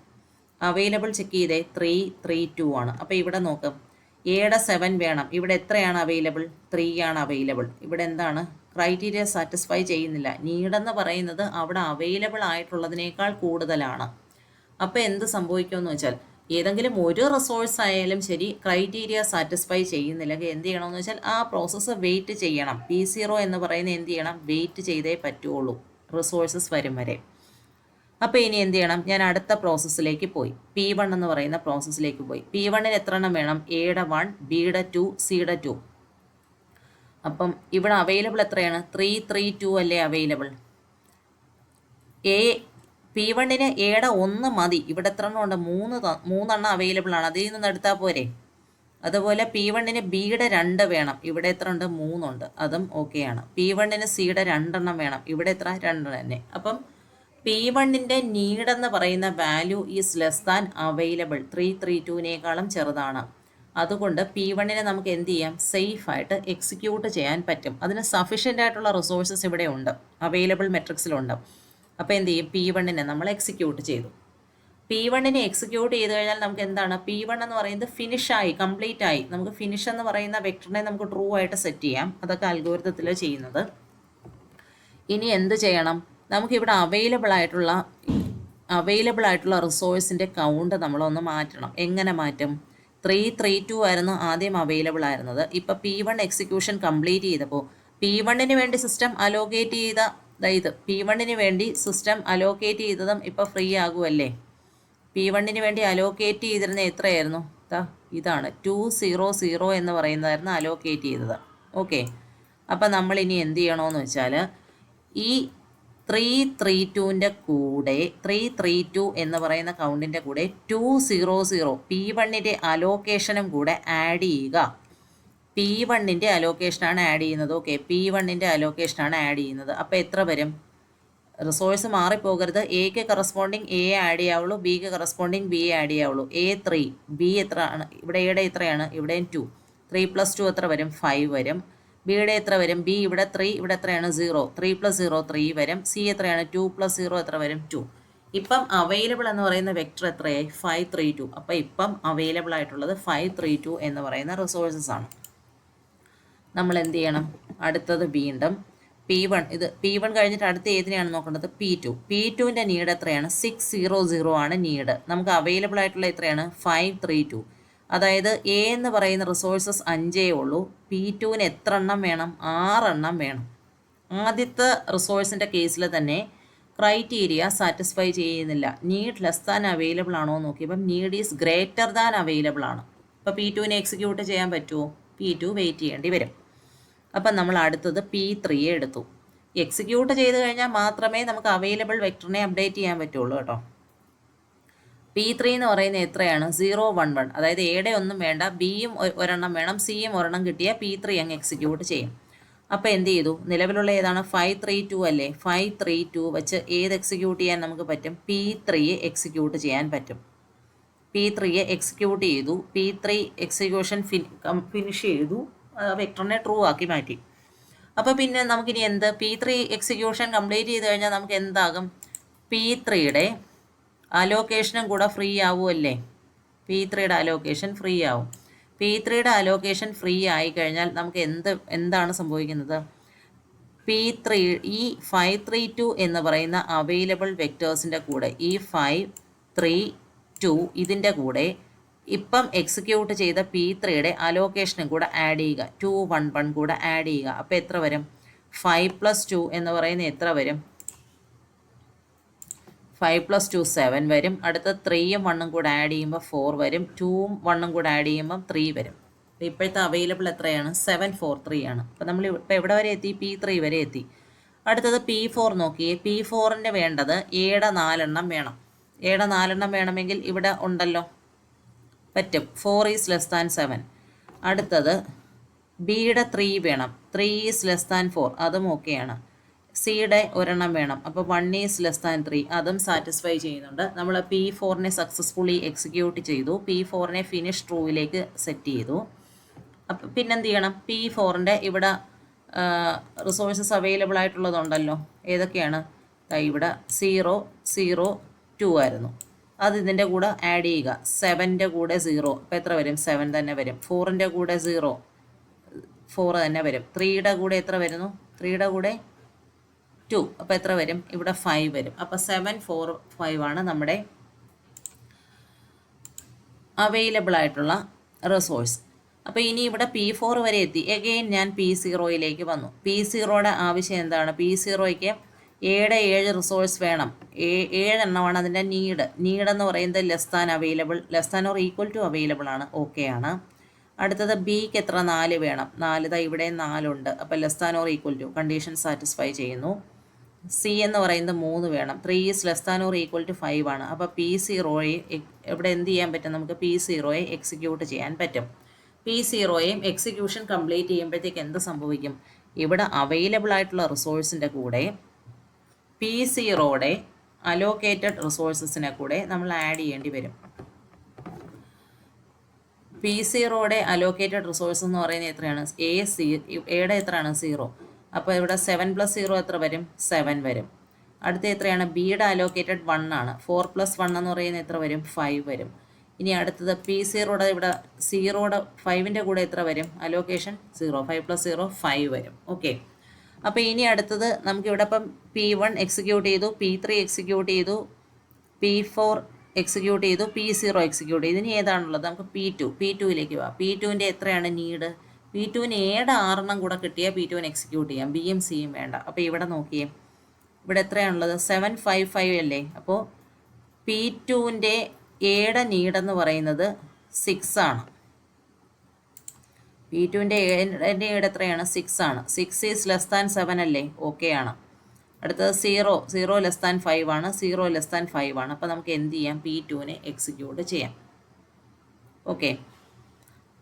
അവൈലബിൾ ചെക്ക് ചെയ്തേ 332 ആണ്. അപ്പോൾ ഇവിടെ നോക്കാം, എയുടെ 7 വേണം. ഇവിടെ എത്രയാണ് അവൈലബിൾ? 3 ആണ് അവൈലബിൾ. ഇവിടെ എന്താണ്? ക്രൈറ്റീരിയ സാറ്റിസ്ഫൈ ചെയ്യുന്നില്ല. നീഡെന്ന് പറയുന്നത് അവിടെ അവൈലബിൾ ആയിട്ടുള്ളതിനേക്കാൾ കൂടുതലാണ്. അപ്പോൾ എന്ത് സംഭവിക്കുമെന്ന് വെച്ചാൽ ഏതെങ്കിലും ഒരു റിസോഴ്സ് ആയാലും ശരി ക്രൈറ്റീരിയ സാറ്റിസ്ഫൈ ചെയ്യുന്നില്ലെങ്കിൽ എന്ത് ചെയ്യണമെന്ന് വെച്ചാൽ ആ പ്രോസസ്സ് വെയിറ്റ് ചെയ്യണം. P0 എന്ന് പറയുന്നത് എന്ത് ചെയ്യണം? വെയിറ്റ് ചെയ്തേ പറ്റുള്ളൂ റിസോഴ്സസ് വരും വരെ. അപ്പോൾ ഇനി എന്ത് ചെയ്യണം? ഞാൻ അടുത്ത പ്രോസസ്സിലേക്ക് പോയി, P1 എന്ന് പറയുന്ന പ്രോസസ്സിലേക്ക് പോയി. P1 എത്ര എണ്ണം വേണം? എയുടെ 1, ബിയുടെ 2, സിയുടെ 2. അപ്പം ഇവിടെ അവൈലബിൾ എത്രയാണ്? 332 അല്ലേ അവൈലബിൾ? P1 എയുടെ 1 മതി. ഇവിടെ എത്ര എണ്ണം ഉണ്ട്? 3 അവൈലബിൾ ആണ്. അതിൽ നിന്ന് എടുത്താൽ പോരെ. അതുപോലെ P1 ബിയുടെ 2 വേണം. ഇവിടെ എത്ര ഉണ്ട്? 3 ഉണ്ട്. അതും ഓക്കെയാണ്. P1 സിയുടെ 2 വേണം. ഇവിടെ എത്ര? 2 തന്നെ. അപ്പം P1 നീഡെന്ന് പറയുന്ന value is less than available. 332നേക്കാളും ചെറുതാണ്. അതുകൊണ്ട് P1 നമുക്ക് എന്ത് ചെയ്യാം? സേഫായിട്ട് എക്സിക്യൂട്ട് ചെയ്യാൻ പറ്റും. അതിന് സഫീഷ്യൻ്റ് ആയിട്ടുള്ള റിസോഴ്സസ് ഇവിടെ ഉണ്ട്, അവൈലബിൾ മെട്രിക്സിലുണ്ട്. അപ്പോൾ എന്ത് ചെയ്യും? P1 നമ്മൾ എക്സിക്യൂട്ട് ചെയ്തു. P1 എക്സിക്യൂട്ട് ചെയ്ത് കഴിഞ്ഞാൽ നമുക്ക് എന്താണ്? P1 എന്ന് പറയുന്നത് ഫിനിഷായി, കംപ്ലീറ്റ് ആയി. നമുക്ക് ഫിനിഷ് എന്ന് പറയുന്ന വെക്ടറിനെ നമുക്ക് ട്രൂ ആയിട്ട് സെറ്റ് ചെയ്യാം. അതൊക്കെ അൽഗോരിതത്തിൽ ചെയ്യുന്നത്. ഇനി എന്ത് ചെയ്യണം? നമുക്കിവിടെ അവൈലബിൾ ആയിട്ടുള്ള റിസോഴ്സിൻ്റെ കൗണ്ട് നമ്മളൊന്ന് മാറ്റണം. എങ്ങനെ മാറ്റും? 332 ആയിരുന്നു ആദ്യം അവൈലബിൾ ആയിരുന്നത്. ഇപ്പോൾ P1 എക്സിക്യൂഷൻ കംപ്ലീറ്റ് ചെയ്തപ്പോൾ P1 വേണ്ടി സിസ്റ്റം അലോക്കേറ്റ് ചെയ്ത P1 വേണ്ടി സിസ്റ്റം അലോക്കേറ്റ് ചെയ്തതും ഇപ്പോൾ ഫ്രീ ആകുമല്ലേ? P1 വേണ്ടി അലോക്കേറ്റ് ചെയ്തിരുന്ന എത്രയായിരുന്നു? ഇതാണ് 200 എന്ന് പറയുന്നതായിരുന്നു അലോക്കേറ്റ് ചെയ്തത്. ഓക്കെ, അപ്പം നമ്മളിനി എന്ത് ചെയ്യണമെന്ന് വെച്ചാൽ ഈ 332ൻ്റെ കൂടെ 332 എന്ന് പറയുന്ന കൗണ്ടിൻ്റെ കൂടെ 200 P1 അലോക്കേഷനും കൂടെ ആഡ് ചെയ്യുക. P1 അലോക്കേഷനാണ് ആഡ് ചെയ്യുന്നത്. ഓക്കെ, P1 അലോക്കേഷനാണ് ആഡ് ചെയ്യുന്നത്. അപ്പോൾ എത്ര വരും? റിസോഴ്സ് മാറിപ്പോകരുത്. എക്ക് കറസ്പോണ്ടിങ് എ ആഡ് ചെയ്യാവുള്ളൂ, ബിക്ക് കറസ്പോണ്ടിങ് ബി ആഡ് ചെയ്യാവുള്ളൂ. A 3, ബി എത്ര ആണ്? ഇവിടെ എയുടെ എത്രയാണ്? ഇവിടെയും 2. 3 + 2 എത്ര വരും? 5 വരും. ബിയുടെ എത്ര വരും? ബി ഇവിടെ 3, ഇവിടെ എത്രയാണ്? 0. 3 + 0 3 വരും. സി എത്രയാണ്? 2 + 0 എത്ര വരും? 2. ഇപ്പം അവൈലബിൾ എന്ന് പറയുന്ന വെക്ടർ എത്രയായി? 532. അപ്പോൾ ഇപ്പം അവൈലബിൾ ആയിട്ടുള്ളത് 532 എന്ന് പറയുന്ന റിസോഴ്സസ് ആണ്. നമ്മൾ എന്ത് ചെയ്യണം? അടുത്തത് വീണ്ടും P1, ഇത് P1 കഴിഞ്ഞിട്ട് അടുത്ത ഏതിനെയാണ് നോക്കേണ്ടത്? P2ൻ്റെ നീഡ് എത്രയാണ്? 600 ആണ് നീഡ്. നമുക്ക് അവൈലബിൾ ആയിട്ടുള്ള എത്രയാണ്? 532. അതായത് എ എന്ന് പറയുന്ന റിസോഴ്സസ് 5 ഉള്ളൂ. P2 എത്ര എണ്ണം വേണം? 6 എണ്ണം വേണം. ആദ്യത്തെ റിസോഴ്സിൻ്റെ കേസിൽ തന്നെ ക്രൈറ്റീരിയ സാറ്റിസ്ഫൈ ചെയ്യുന്നില്ല. നീഡ് ലെസ് ദാൻ അവൈലബിൾ ആണോ എന്ന് നോക്കിയപ്പം need is greater than available ആണ്. അപ്പോൾ P2 എക്സിക്യൂട്ട് ചെയ്യാൻ പറ്റുമോ? P2 വെയിറ്റ് ചെയ്യേണ്ടി വരും. അപ്പം നമ്മൾ അടുത്തത് P3 എടുത്തു. എക്സിക്യൂട്ട് ചെയ്ത് കഴിഞ്ഞാൽ മാത്രമേ നമുക്ക് അവൈലബിൾ വെക്ടറിനെ അപ്ഡേറ്റ് ചെയ്യാൻ പറ്റുള്ളൂ കേട്ടോ. P3 എന്ന് പറയുന്നത് എത്രയാണ്? 0 1 1. അതായത് എയുടെ ഒന്നും വേണ്ട, ബിയും ഒരെണ്ണം വേണം, സിയും ഒരെണ്ണം കിട്ടിയാൽ P3 അങ്ങ് എക്സിക്യൂട്ട് ചെയ്യും. അപ്പോൾ എന്ത് ചെയ്തു? നിലവിലുള്ള ഏതാണ്? 532 അല്ലേ? 532 വെച്ച് ഏത് എക്സിക്യൂട്ട് ചെയ്യാൻ നമുക്ക് പറ്റും? P3 എക്സിക്യൂട്ട് ചെയ്യാൻ പറ്റും. P3 എക്സിക്യൂട്ട് ചെയ്തു. P3 എക്സിക്യൂഷൻ ഫിനിഷ് ചെയ്തു. വെക്ടറിനെ ട്രൂ ആക്കി മാറ്റി. അപ്പോൾ പിന്നെ നമുക്കിനി എന്ത്? P3 എക്സിക്യൂഷൻ കംപ്ലീറ്റ് ചെയ്ത് കഴിഞ്ഞാൽ നമുക്ക് എന്താകും? P3യുടെ അലോക്കേഷനും കൂടെ ഫ്രീ ആവുമല്ലേ? P3യുടെ അലോക്കേഷൻ ഫ്രീ ആവും. P3യുടെ അലോക്കേഷൻ ഫ്രീ ആയിക്കഴിഞ്ഞാൽ നമുക്ക് എന്താണ് സംഭവിക്കുന്നത്? P3 ഈ 532 എന്ന് പറയുന്ന അവൈലബിൾ വെക്ടേഴ്സിൻ്റെ കൂടെ ഈ 532 ഇതിൻ്റെ കൂടെ ഇപ്പം എക്സിക്യൂട്ട് ചെയ്ത P3യുടെ അലോക്കേഷനും കൂടെ ആഡ് ചെയ്യുക, 211 കൂടെ ആഡ് ചെയ്യുക. അപ്പോൾ എത്ര വരും? 5 + 2 എന്ന് പറയുന്നത് എത്ര വരും? 5 + 2 7 വരും. അടുത്ത 3യും 1ഉം കൂടെ ആഡ് ചെയ്യുമ്പോൾ 4 വരും. 2ഉം 1ഉം കൂടെ ആഡ് ചെയ്യുമ്പോൾ 3 വരും. അപ്പോൾ ഇപ്പോഴത്തെ അവൈലബിൾ എത്രയാണ്? 743 ആണ്. അപ്പോൾ നമ്മൾ ഇപ്പോൾ എവിടെ വരെ എത്തി? P3 വരെ എത്തി. അടുത്തത് P4 നോക്കിയേ. P4ൻ്റെ വേണ്ടത് Aയുടെ 4 എണ്ണം വേണം. Aയുടെ 4 എണ്ണം വേണമെങ്കിൽ ഇവിടെ ഉണ്ടല്ലോ, പറ്റും. 4 ഈസ് ലെസ് ദാൻ 7. അടുത്തത് ബിയുടെ 3 വേണം. 3 ഈസ് ലെസ് ദാൻ 4, അതും ഓക്കെയാണ്. സിയുടെ ഒരെണ്ണം വേണം. അപ്പോൾ 1 ഈസ് ലെസ് ദാൻ 3, അതും സാറ്റിസ്ഫൈ ചെയ്യുന്നുണ്ട്. നമ്മൾ P4നെ സക്സസ്ഫുള്ളി എക്സിക്യൂട്ട് ചെയ്തു. P4നെ ഫിനിഷ് ട്രൂവിലേക്ക് സെറ്റ് ചെയ്തു. അപ്പം പിന്നെന്ത് ചെയ്യണം? P4ൻ്റെ ഇവിടെ റിസോഴ്സസ് അവൈലബിൾ ആയിട്ടുള്ളതുണ്ടല്ലോ. ഏതൊക്കെയാണ്? ഇവിടെ 0 0 2 ആയിരുന്നു. അത് ഇതിൻ്റെ കൂടെ ആഡ് ചെയ്യുക. 7ൻ്റെ കൂടെ 0, അപ്പോൾ എത്ര വരും? 7 തന്നെ വരും. 4ൻ്റെ കൂടെ 0, 4 തന്നെ വരും. 3യുടെ കൂടെ എത്ര വരുന്നു? 3യുടെ കൂടെ 2, അപ്പോൾ എത്ര വരും? ഇവിടെ 5 വരും. അപ്പോൾ 7 4 5 ആണ് നമ്മുടെ അവൈലബിൾ ആയിട്ടുള്ള റിസോഴ്സ്. അപ്പോൾ ഇനി ഇവിടെ P4 വരെ എത്തി. എഗെയിൻ ഞാൻ P0യിലേക്ക് വന്നു. P0യുടെ ആവശ്യം എന്താണ്? P0യ്ക്ക് Aയുടെ 7 റിസോഴ്സ് വേണം. 7 എണ്ണമാണ് അതിൻ്റെ നീഡ് എന്ന് പറയുന്നത് less than available, less than or equal to available ആണ്, ഓക്കെ ആണ്. അടുത്തത് ബിക്ക് എത്ര? 4 വേണം. 4 ഇവിടെ 4 ഉണ്ട്. അപ്പോൾ less than or equal to, condition satisfy ചെയ്യുന്നു. സി എന്ന് പറയുന്നത് 3 വേണം. 3 is less than or equal to 5 ആണ്. അപ്പോൾ P0യെ ഇവിടെ എന്ത് ചെയ്യാൻ പറ്റും? നമുക്ക് P0യെ എക്സിക്യൂട്ട് ചെയ്യാൻ പറ്റും. P0യും എക്സിക്യൂഷൻ കംപ്ലീറ്റ് ചെയ്യുമ്പോഴത്തേക്ക് എന്ത് സംഭവിക്കും? ഇവിടെ അവൈലബിൾ ആയിട്ടുള്ള റിസോഴ്സിൻ്റെ കൂടെ P0യുടെ അലോക്കേറ്റഡ് റിസോഴ്സസിനെ കൂടെ നമ്മൾ ആഡ് ചെയ്യേണ്ടി വരും. P0യുടെ അലോക്കേറ്റഡ് റിസോഴ്സ് എന്ന് പറയുന്നത് എത്രയാണ്? എയുടെ എത്രയാണ്? 0. അപ്പോൾ ഇവിടെ 7 + 0 എത്ര വരും? 7 വരും. അടുത്ത എത്രയാണ്? ബിയുടെ അലോക്കേറ്റഡ് 1 ആണ്. 4 + 1 എന്ന് പറയുന്നത് എത്ര വരും? 5 വരും. ഇനി അടുത്തത് P0യുടെ ഇവിടെ 0യുടെ 5ൻ്റെ കൂടെ എത്ര വരും? അലോക്കേഷൻ 0. 5 + 0 5 വരും. ഓക്കെ. അപ്പോൾ ഇനി അടുത്തത് നമുക്കിവിടെ ഇപ്പം P1 എക്സിക്യൂട്ട് ചെയ്തു, P3 എക്സിക്യൂട്ട് ചെയ്തു, P4 എക്സിക്യൂട്ട് ചെയ്തു, P0 എക്സിക്യൂട്ട് ചെയ്തു. ഇനി ഏതാണുള്ളത്? നമുക്ക് P2യിലേക്ക് പോവാം. P2ൻ്റെ എത്രയാണ് നീഡ്? P2ന് 7 6 കൂടെ കിട്ടിയാൽ P2ന് എക്സിക്യൂട്ട് ചെയ്യാം. ബിയും സിയും വേണ്ട. അപ്പോൾ ഇവിടെ നോക്കിയേ, ഇവിടെ എത്രയാണുള്ളത്? 7 5 5 അല്ലേ? അപ്പോൾ P2ൻ്റെ 7 നീഡെന്ന് പറയുന്നത് 6 ആണ്. P2ൻ്റെ നീഡ് എത്രയാണ്? 6 ആണ്. 6 ഈസ് ലെസ് ദാൻ 7 അല്ലേ? ഓക്കെ ആണ്. അടുത്തത് 0 ലെസ് ദാൻ 5 ആണ്. 0 ലെസ് ദാൻ 5 ആണ്. അപ്പോൾ നമുക്ക് എന്ത് ചെയ്യാം? P2നെ എക്സിക്യൂട്ട് ചെയ്യാം. ഓക്കെ.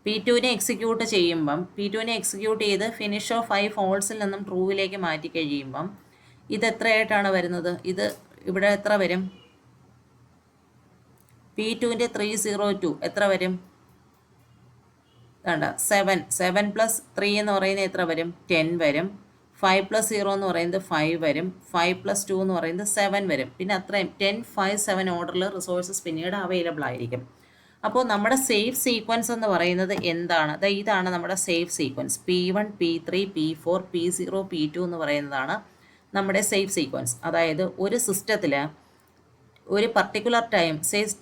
P2നെ എക്സിക്യൂട്ട് ചെയ്യുമ്പം P2നെ എക്സിക്യൂട്ട് ചെയ്ത് ഫിനിഷ് ഓഫ് 5 ഫോൾസിൽ നിന്നും ട്രൂവിലേക്ക് മാറ്റി കഴിയുമ്പം ഇത് എത്രയായിട്ടാണ് വരുന്നത്? ഇത് ഇവിടെ എത്ര വരും? P2ൻ്റെ 302 എത്ര വരും? വേണ്ട, 7 + 3 എന്ന് പറയുന്നത് എത്ര വരും? 10 വരും. 5 + 0 എന്ന് പറയുന്നത് 5 വരും. 5 + 2 എന്ന് പറയുന്നത് 7 വരും. പിന്നെ അത്രയും 10 5 7 ഓർഡറിൽ റിസോഴ്സസ് പിന്നീട് അവൈലബിൾ ആയിരിക്കും. അപ്പോൾ നമ്മുടെ സേഫ് സീക്വൻസ് എന്ന് പറയുന്നത് എന്താണ്? ഇതാണ് നമ്മുടെ safe sequence. P1 P3 P4 P0 P2 എന്ന് പറയുന്നതാണ് നമ്മുടെ സേഫ് സീക്വൻസ്. അതായത് ഒരു സിസ്റ്റത്തിൽ ഒരു പർട്ടിക്കുലർ ടൈം,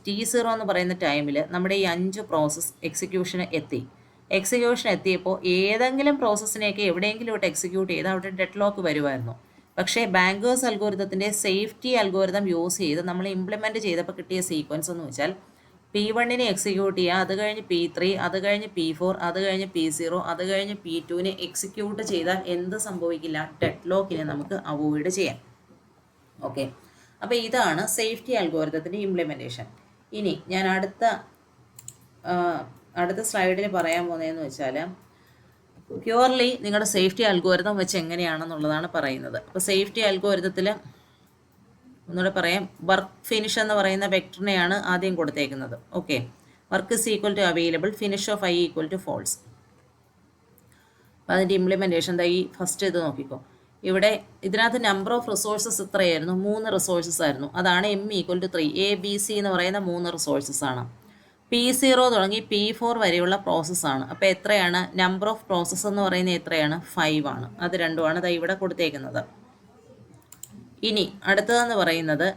T0 എന്ന് പറയുന്ന ടൈമിൽ നമ്മുടെ ഈ 5 പ്രോസസ്സ് എക്സിക്യൂഷന് എത്തിയപ്പോൾ ഏതെങ്കിലും പ്രോസസ്സിനെയൊക്കെ എവിടെയെങ്കിലും ഇട്ട് എക്സിക്യൂട്ട് ചെയ്ത് അവിടെ ഡെഡ് ലോക്ക് വരുമായിരുന്നു. പക്ഷേ ബാങ്കേഴ്സ് അൽഗോരിതത്തിൻ്റെ സേഫ്റ്റി അൽഗോരിതം യൂസ് ചെയ്ത് നമ്മൾ ഇംപ്ലിമെൻറ്റ് ചെയ്തപ്പോൾ കിട്ടിയ സീക്വൻസ് എന്ന് വെച്ചാൽ P1നെ എക്സിക്യൂട്ട് ചെയ്യുക, അത് കഴിഞ്ഞ് P3, അത് കഴിഞ്ഞ് P4, അത് കഴിഞ്ഞ് P0, അത് കഴിഞ്ഞ് P2നെ എക്സിക്യൂട്ട് ചെയ്താൽ എന്ത് സംഭവിക്കില്ല? ഡെഡ് ലോക്കിനെ നമുക്ക് അവോയ്ഡ് ചെയ്യാം. ഓക്കെ. അപ്പോൾ ഇതാണ് സേഫ്റ്റി അൽഗോരിതത്തിൻ്റെ ഇംപ്ലിമെൻറ്റേഷൻ. ഇനി ഞാൻ അടുത്ത സ്ലൈഡിൽ പറയാൻ പോകുന്നതെന്ന് വെച്ചാൽ പ്യുവർലി നിങ്ങളുടെ സേഫ്റ്റി അൽഗോരിതം വെച്ച് എങ്ങനെയാണെന്നുള്ളതാണ് പറയുന്നത്. അപ്പോൾ സേഫ്റ്റി അൽഗോരിതത്തിൽ ഒന്നുകൂടെ പറയാം. വർക്ക് ഫിനിഷ് എന്ന് പറയുന്ന വെക്ടറിനെയാണ് ആദ്യം കൊടുത്തേക്കുന്നത്. Okay. Work is equal to available, finish of i equal to false. അപ്പോൾ അതിൻ്റെ ഇംപ്ലിമെൻറ്റേഷൻ ഈ ഫസ്റ്റ് ഇത് നോക്കിക്കോ. ഇവിടെ ഇതിനകത്ത് നമ്പർ ഓഫ് റിസോഴ്സസ് എത്രയായിരുന്നു? 3 റിസോഴ്സസ് ആയിരുന്നു. അതാണ് m equal to 3. A B C എന്ന് പറയുന്ന 3 റിസോഴ്സസ് ആണ്. P0 തുടങ്ങി P4 വരെയുള്ള പ്രോസസ്സാണ്. അപ്പോൾ എത്രയാണ്? നമ്പർ ഓഫ് പ്രോസസ്സ് എന്ന് പറയുന്നത് എത്രയാണ്? 5 ആണ്. അത് രണ്ടുമാണ് ഇവിടെ കൊടുത്തേക്കുന്നത്. ഇനി അടുത്തതെന്ന് പറയുന്നത്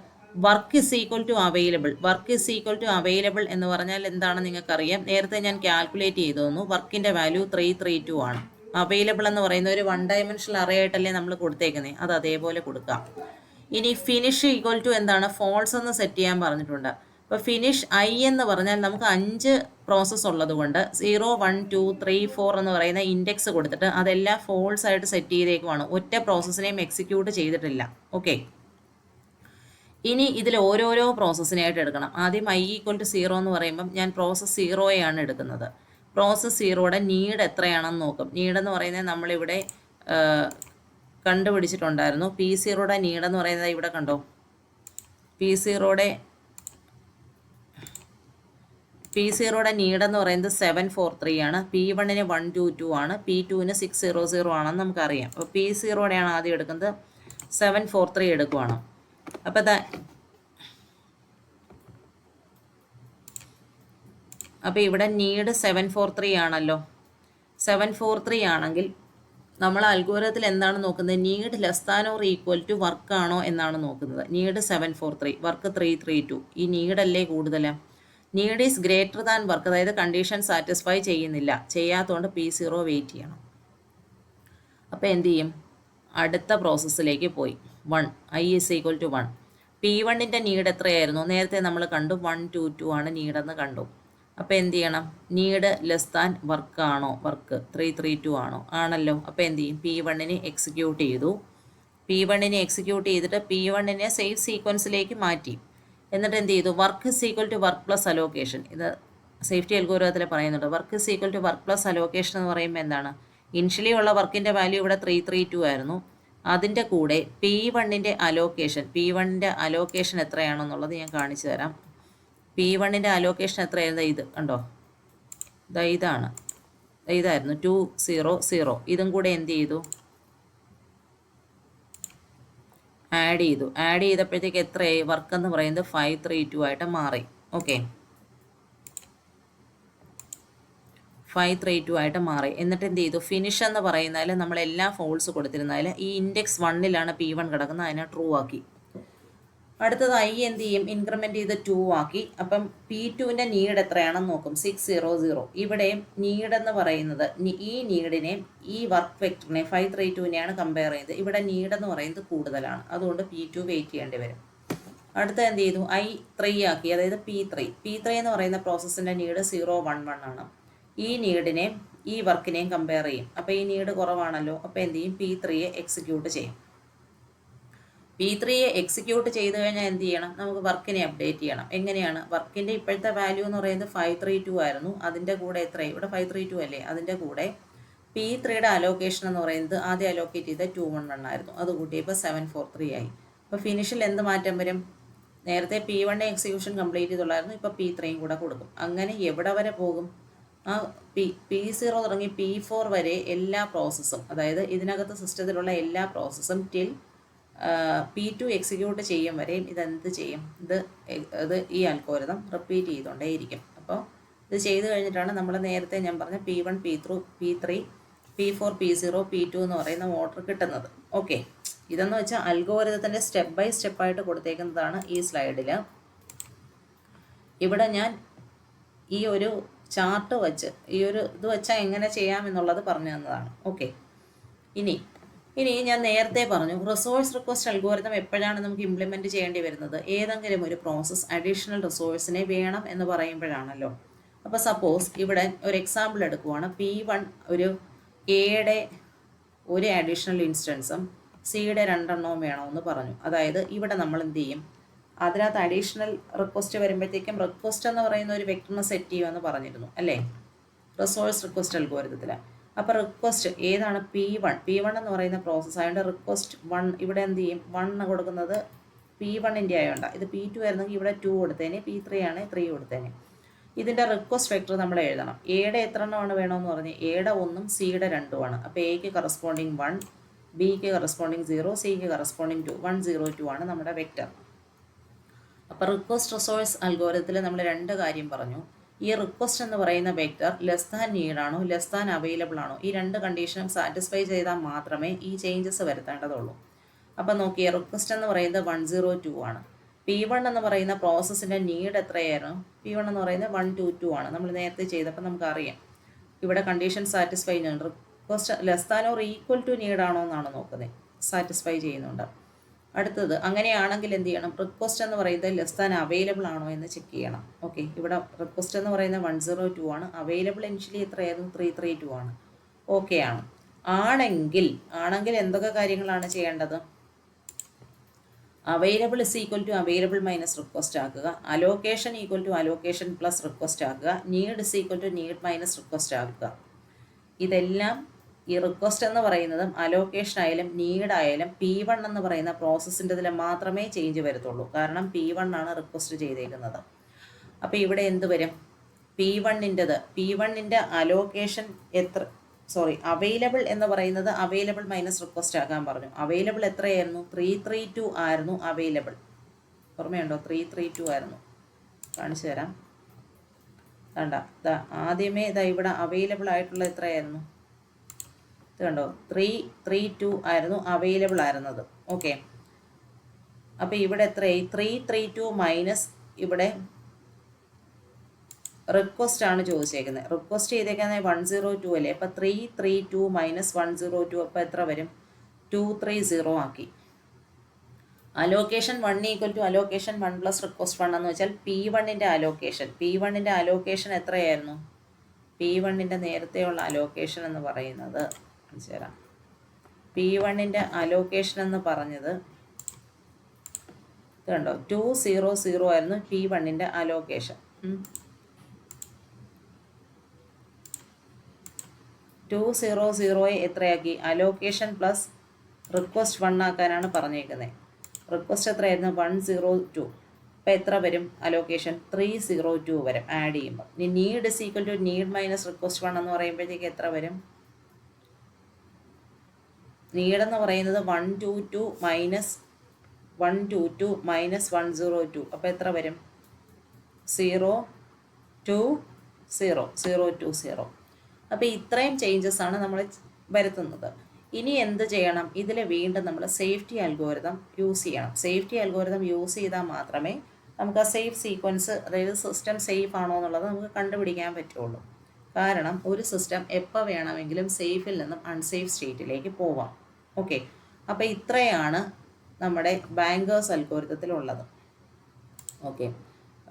work is equal to available. Work is equal to available എന്ന് പറഞ്ഞാൽ എന്താണെന്ന് നിങ്ങൾക്കറിയാം. നേരത്തെ ഞാൻ കാൽക്കുലേറ്റ് ചെയ്തു തന്നു. വർക്കിൻ്റെ വാല്യൂ 332 ആണ്. അവൈലബിൾ എന്ന് പറയുന്ന ഒരു 1 ഡയമെൻഷണൽ അറേ ആയിട്ടല്ലേ നമ്മൾ കൊടുത്തേക്കുന്നത്, അത് അതേപോലെ കൊടുക്കാം. ഇനി ഫിനിഷ് ഈക്വൽ ടു എന്താണ്, ഫോൾസ് എന്ന് സെറ്റ് ചെയ്യാൻ പറഞ്ഞിട്ടുണ്ട്. അപ്പോൾ ഫിനിഷ് ഐ എന്ന് പറഞ്ഞാൽ നമുക്ക് 5 പ്രോസസ്സ് ഉള്ളത് കൊണ്ട് 0, 1, 2, 3, 4 എന്ന് പറയുന്ന ഇൻഡെക്സ് കൊടുത്തിട്ട് അതെല്ലാം ഫോൾസ് ആയിട്ട് സെറ്റ് ചെയ്തേക്കുവാണ്. ഒറ്റ പ്രോസസ്സിനെയും എക്സിക്യൂട്ട് ചെയ്തിട്ടില്ല. ഓക്കെ, ഇനി ഇതിൽ ഓരോരോ പ്രോസസ്സിനായിട്ട് എടുക്കണം. ആദ്യം ഐ ഈക്വൽ ടു 0 എന്ന് പറയുമ്പം ഞാൻ പ്രോസസ്സ് 0യാണ് എടുക്കുന്നത്. പ്രോസസ്സ് 0യുടെ നീഡ് എത്രയാണെന്ന് നോക്കും. നീഡെന്ന് പറയുന്നത് നമ്മളിവിടെ കണ്ടുപിടിച്ചിട്ടുണ്ടായിരുന്നു. P0യുടെ നീഡെന്ന് പറയുന്നത് ഇവിടെ കണ്ടോ, P0യുടെ നീഡെന്ന് പറയുന്നത് 743 ആണ്. P1ന് 122 ആണ്. P2ന് 600 ആണെന്ന് നമുക്കറിയാം. അപ്പോൾ P0യുടെയാണ് ആദ്യം എടുക്കുന്നത്. 743 എടുക്കുവാണ്. അപ്പോൾ ഇവിടെ നീഡ് 743 ആണല്ലോ. 743 ആണെങ്കിൽ നമ്മൾ അൽഗോരിതത്തിൽ എന്താണ് നോക്കുന്നത്, need less than or equal to work ആണോ എന്നാണ് നോക്കുന്നത്. Need 743, work 332. ഈ നീഡല്ലേ കൂടുതൽ. Need is greater than work, അതായത് കണ്ടീഷൻ സാറ്റിസ്ഫൈ ചെയ്യുന്നില്ല. ചെയ്യാത്തതുകൊണ്ട് P0 വെയിറ്റ് ചെയ്യണം. അപ്പോൾ എന്ത് ചെയ്യും, അടുത്ത പ്രോസസ്സിലേക്ക് പോയി. 1, ഐ ഈസ് ഈക്വൽ ടു 1. P1ൻ്റെ നീഡ് എത്രയായിരുന്നു, നേരത്തെ നമ്മൾ കണ്ടു 122 ആണ് നീഡെന്ന് കണ്ടു. അപ്പോൾ എന്ത് ചെയ്യണം, നീഡ് ലെസ് ദാൻ വർക്ക് ആണോ, വർക്ക് 332 ആണോ, ആണല്ലോ. അപ്പോൾ എന്ത് ചെയ്യും, P1നെ എക്സിക്യൂട്ട് ചെയ്തു. P1നെ എക്സിക്യൂട്ട് ചെയ്തിട്ട് P1നെ സേവ് സീക്വൻസിലേക്ക് മാറ്റി. എന്നിട്ട് എന്ത് ചെയ്തു, work is equal to work plus allocation. ഇത് സേഫ്റ്റി അൽഗോരിതത്തിൽ പറയുന്നുണ്ട്. Work is equal to work plus allocation എന്ന് പറയുമ്പോൾ എന്താണ്, ഇനിഷ്യലി ഉള്ള വർക്കിൻ്റെ വാല്യൂ ഇവിടെ 332 ആയിരുന്നു. അതിൻ്റെ കൂടെ P1ൻ്റെ അലോക്കേഷൻ എത്രയാണെന്നുള്ളത് ഞാൻ കാണിച്ചു തരാം. P1ൻ്റെ അലോക്കേഷൻ എത്രയായിരുന്നു, ഇത് കണ്ടോ, ഇതായിരുന്നു 200. ഇതും കൂടെ എന്ത് ചെയ്തു, ആഡ് ചെയ്തപ്പോഴത്തേക്ക് എത്രയായി, വർക്ക് എന്ന് പറയുന്നത് 532 ആയിട്ട് മാറി. ഓക്കെ, 532 ആയിട്ട് മാറി. എന്നിട്ട് എന്ത് ചെയ്തു, ഫിനിഷ് എന്ന് പറയുന്നതിൽ നമ്മളെല്ലാം ഫോൾസ് കൊടുത്തിരുന്നതിൽ ഈ ഇൻഡെക്സ് 1ലാണ് P1 കിടക്കുന്നത്, അതിനെ ട്രൂ ആക്കി. അടുത്തത് ഐ എന്ത് ചെയ്യും, ഇൻക്രിമെൻറ്റ് ചെയ്ത് 2 ആക്കി. അപ്പം P2ൻ്റെ നീഡ് എത്രയാണെന്ന് നോക്കും, 600. ഇവിടെയും നീഡെന്ന് പറയുന്നത് ഈ നീഡിനെയും ഈ വർക്ക് വെക്ടറിനെയും 532നെയാണ് കമ്പയർ ചെയ്യുന്നത്. ഇവിടെ നീഡെന്ന് പറയുന്നത് കൂടുതലാണ്, അതുകൊണ്ട് P2 വെയിറ്റ് ചെയ്യേണ്ടി വരും. അടുത്ത എന്ത് ചെയ്തു, ഐ 3 ആക്കി, അതായത് P3 എന്ന് പറയുന്ന പ്രോസസ്സിൻ്റെ നീഡ് 011 ആണ്. ഈ നീഡിനെയും ഈ വർക്കിനെയും കമ്പയർ ചെയ്യും. അപ്പോൾ ഈ നീഡ് കുറവാണല്ലോ. അപ്പോൾ എന്ത് ചെയ്യും, P3യെ എക്സിക്യൂട്ട് ചെയ്യും. P3യെ എക്സിക്യൂട്ട് ചെയ്ത് കഴിഞ്ഞാൽ എന്ത് ചെയ്യണം, നമുക്ക് വർക്കിനെ അപ്ഡേറ്റ് ചെയ്യണം. എങ്ങനെയാണ്, വർക്കിൻ്റെ ഇപ്പോഴത്തെ വാല്യൂ എന്ന് പറയുന്നത് 532 ആയിരുന്നു. അതിൻ്റെ കൂടെ എത്രയായി, ഇവിടെ 532 അല്ലേ, അതിൻ്റെ കൂടെ P3യുടെ അലോക്കേഷൻ എന്ന് പറയുന്നത് ആദ്യം അലോക്കേറ്റ് ചെയ്ത 211 ആയിരുന്നു. അത് കൂട്ടിയപ്പോൾ 743 ആയി. അപ്പോൾ ഫിനിഷിൽ എന്ത് മാറ്റം വരും, നേരത്തെ P1 എക്സിക്യൂഷൻ കംപ്ലീറ്റ് ചെയ്തുള്ളായിരുന്നു, ഇപ്പോൾ P3യും കൂടെ കൊടുക്കും. അങ്ങനെ എവിടെ വരെ പോകും, ആ P0 തുടങ്ങി P4 വരെ എല്ലാ പ്രോസസ്സും, അതായത് ഇതിനകത്ത് സിസ്റ്റത്തിലുള്ള എല്ലാ പ്രോസസ്സും ടിൽ P2 എക്സിക്യൂട്ട് ചെയ്യും വരെയും ഇതെന്ത് ചെയ്യും, ഇത് ഈ അൽഗോരിതം റിപ്പീറ്റ് ചെയ്തുകൊണ്ടേയിരിക്കും. അപ്പോൾ ഇത് ചെയ്ത് കഴിഞ്ഞിട്ടാണ് നമ്മൾ നേരത്തെ ഞാൻ പറഞ്ഞ P1, P3, P4, P0, P2 എന്ന് പറയുന്ന ഓർഡർ കിട്ടുന്നത്. ഓക്കെ, ഇതെന്ന് വെച്ചാൽ അൽഗോരിതത്തിൻ്റെ സ്റ്റെപ്പ് ബൈ സ്റ്റെപ്പായിട്ട് കൊടുത്തേക്കുന്നതാണ് ഈ സ്ലൈഡിൽ. ഇവിടെ ഞാൻ ഈ ഒരു ചാർട്ട് വെച്ച് ഇത് വെച്ചാൽ എങ്ങനെ ചെയ്യാമെന്നുള്ളത് പറഞ്ഞു തന്നതാണ്. ഓക്കെ, ഇനി ഞാൻ നേരത്തെ പറഞ്ഞു, റിസോഴ്സ് റിക്വസ്റ്റ് അൽഗോരിതം എപ്പോഴാണ് നമുക്ക് ഇംപ്ലിമെൻറ്റ് ചെയ്യേണ്ടി വരുന്നത്, ഏതെങ്കിലും ഒരു പ്രോസസ്സ് അഡീഷണൽ റിസോഴ്സിനെ വേണം എന്ന് പറയുമ്പോഴാണല്ലോ. അപ്പോൾ സപ്പോസ് ഇവിടെ ഒരു എക്സാമ്പിൾ എടുക്കുവാണ്. P1 ഒരു എയുടെ ഒരു അഡീഷണൽ ഇൻസ്റ്റൻസും സിയുടെ 2 എണ്ണവും വേണമെന്ന് പറഞ്ഞു. അതായത് ഇവിടെ നമ്മൾ എന്ത് ചെയ്യും, അതിനകത്ത് അഡീഷണൽ റിക്വസ്റ്റ് വരുമ്പോഴത്തേക്കും റിക്വസ്റ്റ് എന്ന് പറയുന്ന ഒരു വെക്ടറിനെ സെറ്റ് ചെയ്യുമെന്ന് പറഞ്ഞിരുന്നു അല്ലേ, റിസോഴ്സ് റിക്വസ്റ്റ് അൽഗോരിതത്തിൽ. അപ്പോൾ റിക്വസ്റ്റ് ഏതാണ്, P1 എന്ന് പറയുന്ന പ്രോസസ്സ് ആയതുകൊണ്ട് റിക്വസ്റ്റ് 1 ഇവിടെ എന്ത് ചെയ്യും, 1 കൊടുക്കുന്നത് P1ൻ്റെ ആയതുകൊണ്ട്. ഇത് P2 ആയിരുന്നെങ്കിൽ ഇവിടെ 2 കൊടുത്തേനെ, P3 ആണ് 3 കൊടുത്തേനെ. ഇതിൻ്റെ റിക്വസ്റ്റ് വെക്ടർ നമ്മൾ എഴുതണം. എയുടെ എത്ര എണ്ണമാണ് വേണമെന്ന് പറഞ്ഞ്, എയുടെ 1ഉം സിയുടെ 2ഉമാണ്. അപ്പോൾ എക്ക് കറസ്പോണ്ടിങ് 1, ബിക്ക് കറസ്പോണ്ടിങ് 0, സിക്ക് കറസ്പോണ്ടിങ് 2, 102 ആണ് നമ്മുടെ വെക്ടർ. അപ്പോൾ റിക്വസ്റ്റ് റിസോഴ്സ് അൽഗോരിതത്തിൽ നമ്മൾ 2 കാര്യം പറഞ്ഞു. ഈ റിക്വസ്റ്റ് എന്ന് പറയുന്ന വെക്ടർ ലെസ് ദാൻ നീഡാണോ ലെസ് ദാൻ അവൈലബിൾ ആണോ, ഈ 2 കണ്ടീഷനും സാറ്റിസ്ഫൈ ചെയ്താൽ മാത്രമേ ഈ ചേഞ്ചസ് വരുത്തേണ്ടതുള്ളൂ. അപ്പോൾ നോക്കിയേ, റിക്വസ്റ്റ് എന്ന് പറയുന്നത് 102 ആണ്. P1 എന്ന് പറയുന്ന പ്രോസസ്സിൻ്റെ നീഡ് എത്രയായിരുന്നു? P1 എന്ന് പറയുന്നത് 122 ആണ്. നമ്മൾ നേരത്തെ ചെയ്തപ്പോൾ നമുക്കറിയാം. ഇവിടെ കണ്ടീഷൻ സാറ്റിസ്ഫൈ ചെയ്യുന്നുണ്ട്. Request less than or equal to need ആണോ എന്നാണ് നോക്കുന്നത്. സാറ്റിസ്ഫൈ ചെയ്യുന്നുണ്ട്. അടുത്തത് അങ്ങനെയാണെങ്കിൽ എന്ത് ചെയ്യണം? റിക്വസ്റ്റ് എന്ന് പറയുന്നത് ലെസ് ദാൻ അവൈലബിൾ ആണോ എന്ന് ചെക്ക് ചെയ്യണം. ഓക്കെ, ഇവിടെ റിക്വസ്റ്റ് എന്ന് പറയുന്നത് 102 ആണ്. അവൈലബിൾ ഇനിഷ്യലി എത്രയായിരുന്നു? 332 ആണ്. ഓക്കെ ആണ്. ആണെങ്കിൽ എന്തൊക്കെ കാര്യങ്ങളാണ് ചെയ്യേണ്ടത്? Available is equal to available minus request ആക്കുക. Allocation equal to allocation plus request ആക്കുക. Need is equal to need minus request ആക്കുക. ഇതെല്ലാം ഈ റിക്വസ്റ്റ് എന്ന് പറയുന്നതും അലോക്കേഷൻ ആയാലും നീഡായാലും P1 എന്ന് പറയുന്ന പ്രോസസ്സിൻ്റെ ഇതിൽ മാത്രമേ ചേഞ്ച് വരത്തുള്ളൂ. കാരണം P1 ആണ് റിക്വസ്റ്റ് ചെയ്തേക്കുന്നത്. അപ്പോൾ ഇവിടെ എന്ത് വരും? P1ൻ്റെ അലോക്കേഷൻ അവൈലബിൾ എന്ന് പറയുന്നത് അവൈലബിൾ മൈനസ് റിക്വസ്റ്റ് ആക്കാൻ പറഞ്ഞു. അവൈലബിൾ എത്രയായിരുന്നു? 332 ആയിരുന്നു അവൈലബിൾ. ഓർമ്മയുണ്ടോ? 332 ആയിരുന്നു. കാണിച്ചു തരാം. കണ്ട, ആദ്യമേ ഇവിടെ അവൈലബിൾ ആയിട്ടുള്ള എത്രയായിരുന്നു? ഇത് കണ്ടോ, 332 ആയിരുന്നു അവൈലബിൾ ആയിരുന്നത്. ഓക്കെ, അപ്പോൾ ഇവിടെ എത്രയായി? 332 മൈനസ് ഇവിടെ റിക്വസ്റ്റ് ആണ് ചോദിച്ചേക്കുന്നത്. റിക്വസ്റ്റ് ചെയ്തേക്കുന്നത് 102 അല്ലേ? അപ്പോൾ 332 മൈനസ് 102 അപ്പോൾ എത്ര വരും? 230 ആക്കി. Allocation 1 equal to allocation 1 plus request 1 എന്ന് വെച്ചാൽ P1ൻ്റെ അലോക്കേഷൻ എത്രയായിരുന്നു? P1ൻ്റെ നേരത്തെയുള്ള അലോക്കേഷൻ എന്ന് പറയുന്നത് തരാം. P1ൻ്റെ അലോക്കേഷൻ എന്ന് പറഞ്ഞത് ഇത് കണ്ടോ, 200 ആയിരുന്നു P1ൻ്റെ അലോക്കേഷൻ. 200 എത്രയാക്കി? അലോക്കേഷൻ പ്ലസ് റിക്വസ്റ്റ് 1 ആക്കാനാണ് പറഞ്ഞേക്കുന്നത്. റിക്വസ്റ്റ് എത്രയായിരുന്നു? 102. അപ്പോൾ എത്ര വരും അലോക്കേഷൻ? 302 വരും ആഡ് ചെയ്യുമ്പോൾ. ഇനി need is equal to need minus request 1 എന്ന് പറയുമ്പോഴത്തേക്ക് എത്ര വരും? നീഡ് എന്ന് പറയുന്നത് 122 മൈനസ് 102. അപ്പോൾ എത്ര വരും? 020. അപ്പോൾ ഇത്രയും ചേഞ്ചസ് ആണ് നമ്മൾ വരുത്തുന്നത്. ഇനി എന്ത് ചെയ്യണം? ഇതിൽ വീണ്ടും നമ്മൾ സേഫ്റ്റി അൽഗോരിതം യൂസ് ചെയ്യണം. സേഫ്റ്റി അൽഗോരിതം യൂസ് ചെയ്താൽ മാത്രമേ നമുക്ക് ആ സേഫ് സീക്വൻസ്, അതായത് സിസ്റ്റം സേഫ് ആണോ എന്നുള്ളത് നമുക്ക് കണ്ടുപിടിക്കാൻ പറ്റുള്ളൂ. കാരണം ഒരു സിസ്റ്റം എപ്പോൾ വേണമെങ്കിലും സേഫിൽ നിന്നും അൺസേഫ് സ്റ്റേറ്റിലേക്ക് പോവാം. ഓക്കെ, അപ്പോൾ ഇത്രയാണ് നമ്മുടെ ബാങ്കേഴ്സ് അൽഗോരിതത്തിലുള്ളത്. ഓക്കെ,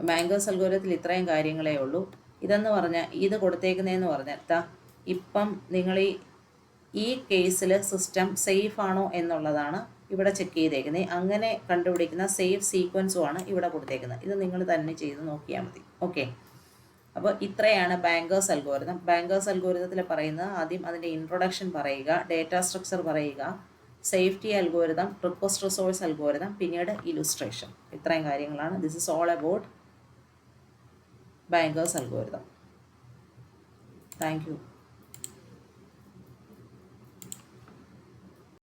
ബാങ്കേഴ്സ് അൽഗോരിതത്തിൽ ഇത്രയും കാര്യങ്ങളേ ഉള്ളൂ. ഇതെന്ന് പറഞ്ഞാൽ ഇത് കൊടുത്തേക്കുന്നതെന്ന് പറഞ്ഞാൽ ഇപ്പം നിങ്ങൾ ഈ കേസിൽ സിസ്റ്റം സേഫ് ആണോ എന്നുള്ളതാണ് ഇവിടെ ചെക്ക് ചെയ്തേക്കുന്നത്. അങ്ങനെ കണ്ടുപിടിക്കുന്ന സേഫ് സീക്വൻസുമാണ് ഇവിടെ കൊടുത്തേക്കുന്നത്. ഇത് നിങ്ങൾ തന്നെ ചെയ്ത് നോക്കിയാൽ മതി. ഓക്കെ, അപ്പോൾ ഇത്രയാണ് ബാങ്കേഴ്സ് അൽഗോരിതം. ബാങ്കേഴ്സ് അൽഗോരിതത്തിൽ പറയുന്നത് ആദ്യം അതിൻ്റെ ഇൻട്രൊഡക്ഷൻ പറയുക, ഡേറ്റ സ്ട്രക്ചർ പറയുക, safety algorithm, request resource algorithm, പിന്നീട് ഇലുസ്ട്രേഷൻ. ഇത്രയും കാര്യങ്ങളാണ്. This is all about bankers algorithm. Thank you.